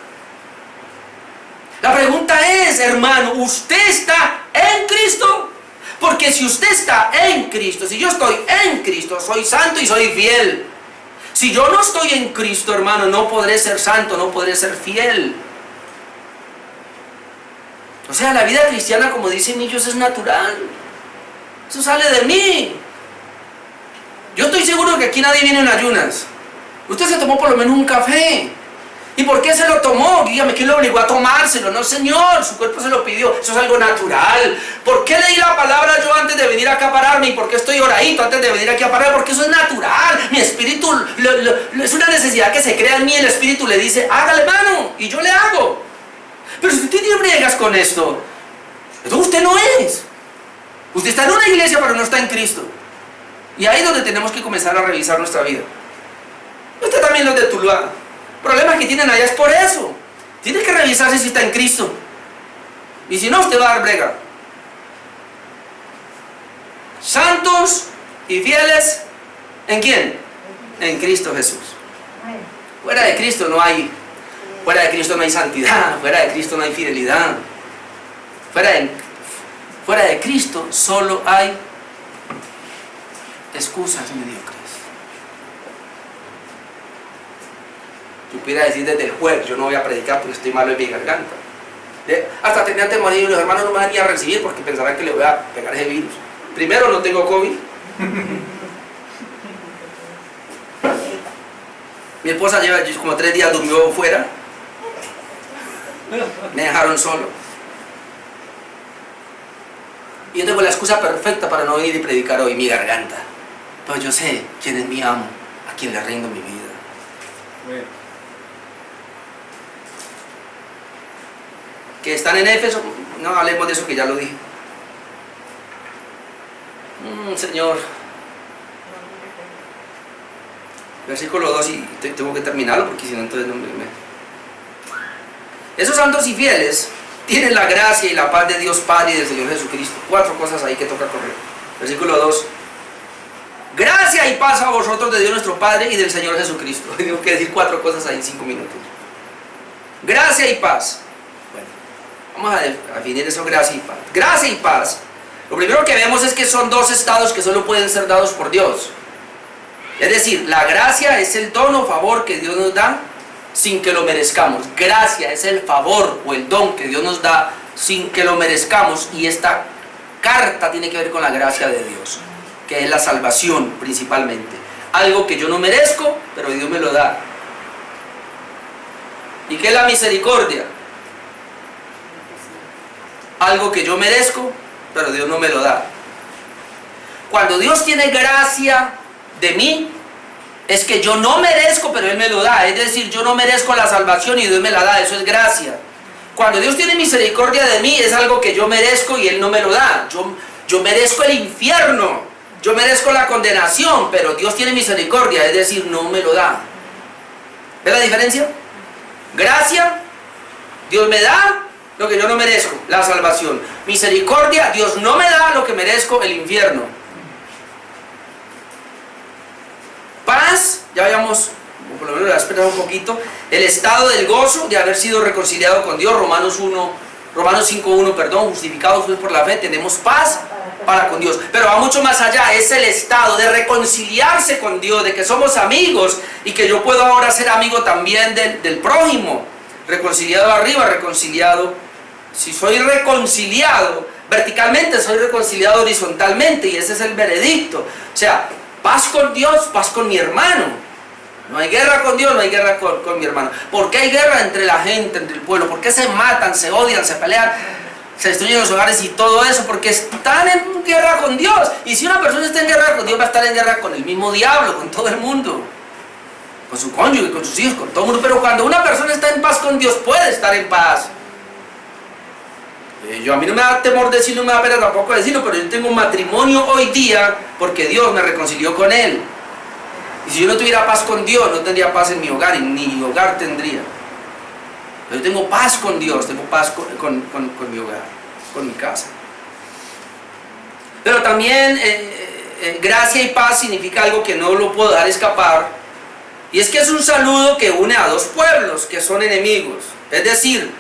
La pregunta es, hermano, ¿usted está en Cristo? Porque si usted está en Cristo, si yo estoy en Cristo, soy santo y soy fiel. Si yo no estoy en Cristo, hermano, no podré ser santo, no podré ser fiel. O sea, la vida cristiana, como dicen ellos, es natural. Eso sale de mí. Yo estoy seguro que aquí nadie viene en ayunas. Usted se tomó por lo menos un café. ¿Y por qué se lo tomó? Dígame, ¿quién lo obligó a tomárselo? No, Señor, su cuerpo se lo pidió. Eso es algo natural. ¿Por qué leí la palabra yo antes de venir acá a pararme? ¿Y por qué estoy oradito antes de venir aquí a pararme? Porque eso es natural. Mi espíritu, es una necesidad que se crea en mí. El espíritu le dice: hágale, mano, y yo le hago. Pero si usted tiene briegas con esto, entonces usted no es. Usted está en una iglesia, pero no está en Cristo. Y ahí es donde tenemos que comenzar a revisar nuestra vida. Usted también, los de Tuluá. Problemas que tienen allá es por eso. Tiene que revisarse si está en Cristo. Y si no, usted va a dar brega. Santos y fieles, ¿en quién? En Cristo Jesús. Fuera de Cristo no hay santidad. Fuera de Cristo no hay fidelidad. Fuera de Cristo solo hay excusas mediocres. Yo pudiera decir desde el jueves: yo no voy a predicar porque estoy malo en mi garganta. Hasta tenía temor y los hermanos no me van ni a recibir porque pensarán que le voy a pegar ese virus. Primero, no tengo COVID. Mi esposa lleva como 3 días, durmió fuera. Me dejaron solo. Y yo tengo la excusa perfecta para no venir y predicar hoy: mi garganta. Pero yo sé quién es mi amo, a quien le rindo mi vida. Que están en Éfeso, no hablemos de eso, que ya lo dije. Señor, versículo 2, y tengo que terminarlo porque si no, entonces no me... Esos santos y fieles tienen la gracia y la paz de Dios Padre y del Señor Jesucristo. 4 cosas ahí que toca correr. Versículo 2: gracia y paz a vosotros de Dios nuestro Padre y del Señor Jesucristo. Tengo que decir 4 cosas ahí en 5 minutos. Gracia y paz. Vamos a definir eso: gracia y paz. Gracia y paz. Lo primero que vemos es que son 2 estados que solo pueden ser dados por Dios. Es decir, la gracia es el don o favor que Dios nos da sin que lo merezcamos. Gracia es el favor o el don que Dios nos da sin que lo merezcamos. Y esta carta tiene que ver con la gracia de Dios, que es la salvación principalmente. Algo que yo no merezco, pero Dios me lo da. ¿Y qué es la misericordia? Algo que yo merezco, pero Dios no me lo da. Cuando Dios tiene gracia de mí, es que yo no merezco, pero Él me lo da. Es decir, yo no merezco la salvación y Dios me la da. Eso es gracia. Cuando Dios tiene misericordia de mí, es algo que yo merezco y Él no me lo da. Yo merezco el infierno, yo merezco la condenación, pero Dios tiene misericordia, es decir, no me lo da. ¿Ves la diferencia? Gracia, Dios me da lo que yo no merezco, la salvación. Misericordia, Dios no me da lo que merezco, el infierno. Paz, ya habíamos, por lo menos la esperado un poquito, el estado del gozo de haber sido reconciliado con Dios. Romanos 5:1, perdón, justificados pues por la fe, tenemos paz para con Dios. Pero va mucho más allá, es el estado de reconciliarse con Dios, de que somos amigos y que yo puedo ahora ser amigo también del prójimo. Reconciliado arriba, reconciliado. Si soy reconciliado verticalmente, soy reconciliado horizontalmente, y ese es el veredicto. O sea, paz con Dios, paz con mi hermano. No hay guerra con Dios, no hay guerra con mi hermano. ¿Por qué hay guerra entre la gente, entre el pueblo? ¿Por qué se matan, se odian, se pelean, se destruyen los hogares y todo eso? Porque están en guerra con Dios. Y si una persona está en guerra con Dios, va a estar en guerra con el mismo diablo, con todo el mundo, con su cónyuge, con sus hijos, con todo el mundo. Pero cuando una persona está en paz con Dios, puede estar en paz. A mí no me da temor decirlo, no me da pena tampoco decirlo, pero yo tengo un matrimonio hoy día porque Dios me reconcilió con Él. Y si yo no tuviera paz con Dios, no tendría paz en mi hogar, y ni mi hogar tendría. Pero yo tengo paz con Dios, tengo paz con mi hogar, con mi casa. Pero también gracia y paz significa algo que no lo puedo dejar escapar, y es que es un saludo que une a dos pueblos que son enemigos. Es decir,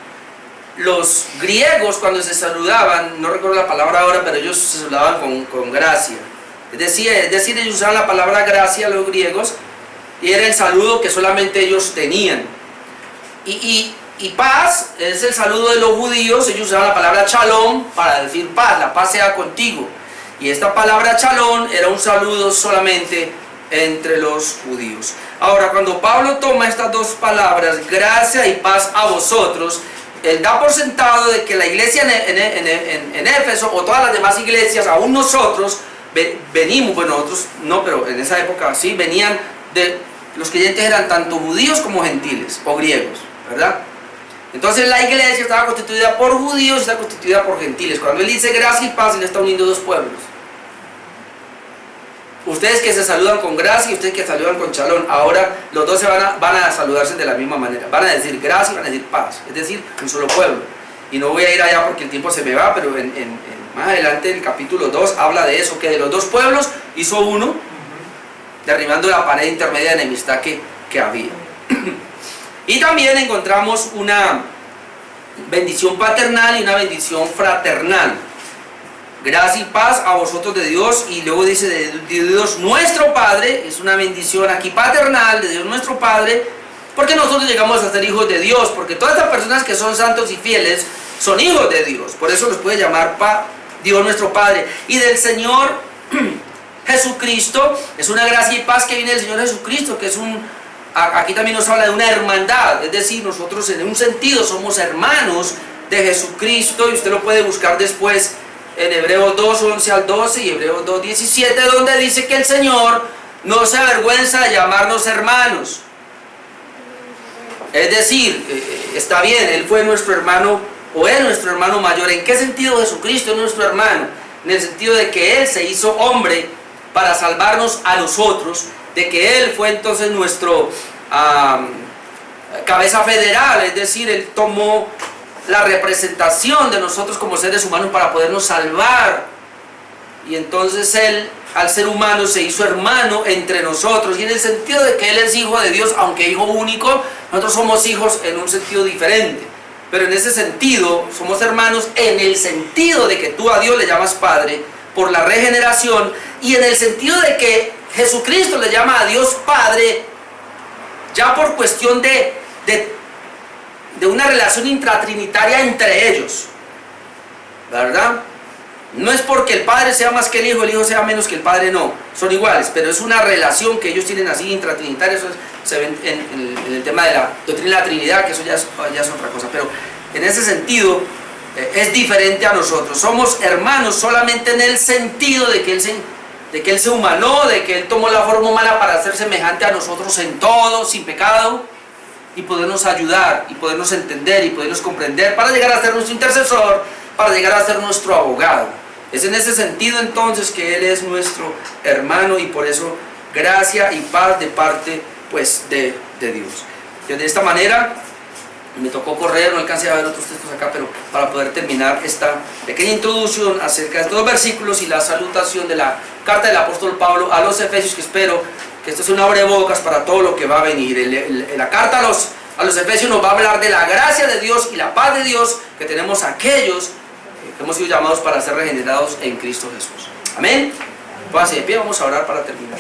los griegos cuando se saludaban, no recuerdo la palabra ahora, pero ellos se saludaban con gracia. Es decir, ellos usaban la palabra gracia, los griegos, y era el saludo que solamente ellos tenían. Y paz es el saludo de los judíos. Ellos usaban la palabra shalom para decir paz, la paz sea contigo. Y esta palabra shalom era un saludo solamente entre los judíos. Ahora, cuando Pablo toma estas dos palabras, gracia y paz a vosotros, él da por sentado de que la iglesia en Éfeso, o todas las demás iglesias, aún nosotros, venimos, bueno, nosotros no, pero en esa época sí, venían de, los creyentes eran tanto judíos como gentiles, o griegos, ¿verdad? Entonces la iglesia estaba constituida por judíos y está constituida por gentiles. Cuando él dice gracia y paz, él está uniendo dos pueblos. Ustedes que se saludan con gracia y ustedes que saludan con shalom, ahora los dos van a saludarse de la misma manera. Van a decir gracia y van a decir paz, es decir, un solo pueblo. Y no voy a ir allá porque el tiempo se me va, pero más adelante en el capítulo 2 habla de eso, que de los dos pueblos hizo uno, derribando la pared intermedia de enemistad que había. Y también encontramos una bendición paternal y una bendición fraternal. Gracia y paz a vosotros de Dios, y luego dice de Dios nuestro Padre. Es una bendición aquí paternal de Dios nuestro Padre, porque nosotros llegamos a ser hijos de Dios, porque todas estas personas que son santos y fieles son hijos de Dios, por eso los puede llamar Dios nuestro Padre. Y del Señor Jesucristo, es una gracia y paz que viene del Señor Jesucristo, que es aquí también nos habla de una hermandad, es decir, nosotros en un sentido somos hermanos de Jesucristo, y usted lo puede buscar después en Hebreos 2, 11 al 12 y Hebreos 2, 17, donde dice que el Señor no se avergüenza de llamarnos hermanos. Es decir, está bien, Él fue nuestro hermano, o es nuestro hermano mayor. ¿En qué sentido Jesucristo es nuestro hermano? En el sentido de que Él se hizo hombre para salvarnos a nosotros, de que Él fue entonces nuestro cabeza federal, es decir, Él tomó la representación de nosotros como seres humanos para podernos salvar. Y entonces Él, al ser humano, se hizo hermano entre nosotros, y en el sentido de que Él es hijo de Dios, aunque hijo único, nosotros somos hijos en un sentido diferente. Pero en ese sentido somos hermanos en el sentido de que tú a Dios le llamas Padre por la regeneración, y en el sentido de que Jesucristo le llama a Dios Padre ya por cuestión de una relación intratrinitaria entre ellos, ¿verdad? No es porque el Padre sea más que el Hijo sea menos que el Padre, no, son iguales, pero es una relación que ellos tienen así intratrinitaria. Eso se ve en el tema de la doctrina de la Trinidad, que eso ya es otra cosa, pero en ese sentido es diferente a nosotros. Somos hermanos solamente en el sentido de que Él se humanó, de que Él tomó la forma humana para ser semejante a nosotros en todo, sin pecado, y podernos ayudar, y podernos entender, y podernos comprender, para llegar a ser nuestro intercesor, para llegar a ser nuestro abogado. Es en ese sentido entonces que Él es nuestro hermano, y por eso gracia y paz de parte pues de Dios. Y de esta manera me tocó correr, no alcancé a ver otros textos acá, pero para poder terminar esta pequeña introducción acerca de estos versículos y la salutación de la carta del apóstol Pablo a los Efesios, que espero que esto sea un abrebocas para todo lo que va a venir. La carta a los Efesios nos va a hablar de la gracia de Dios y la paz de Dios que tenemos aquellos que hemos sido llamados para ser regenerados en Cristo Jesús. Amén. Póngase de pie, vamos a orar para terminar.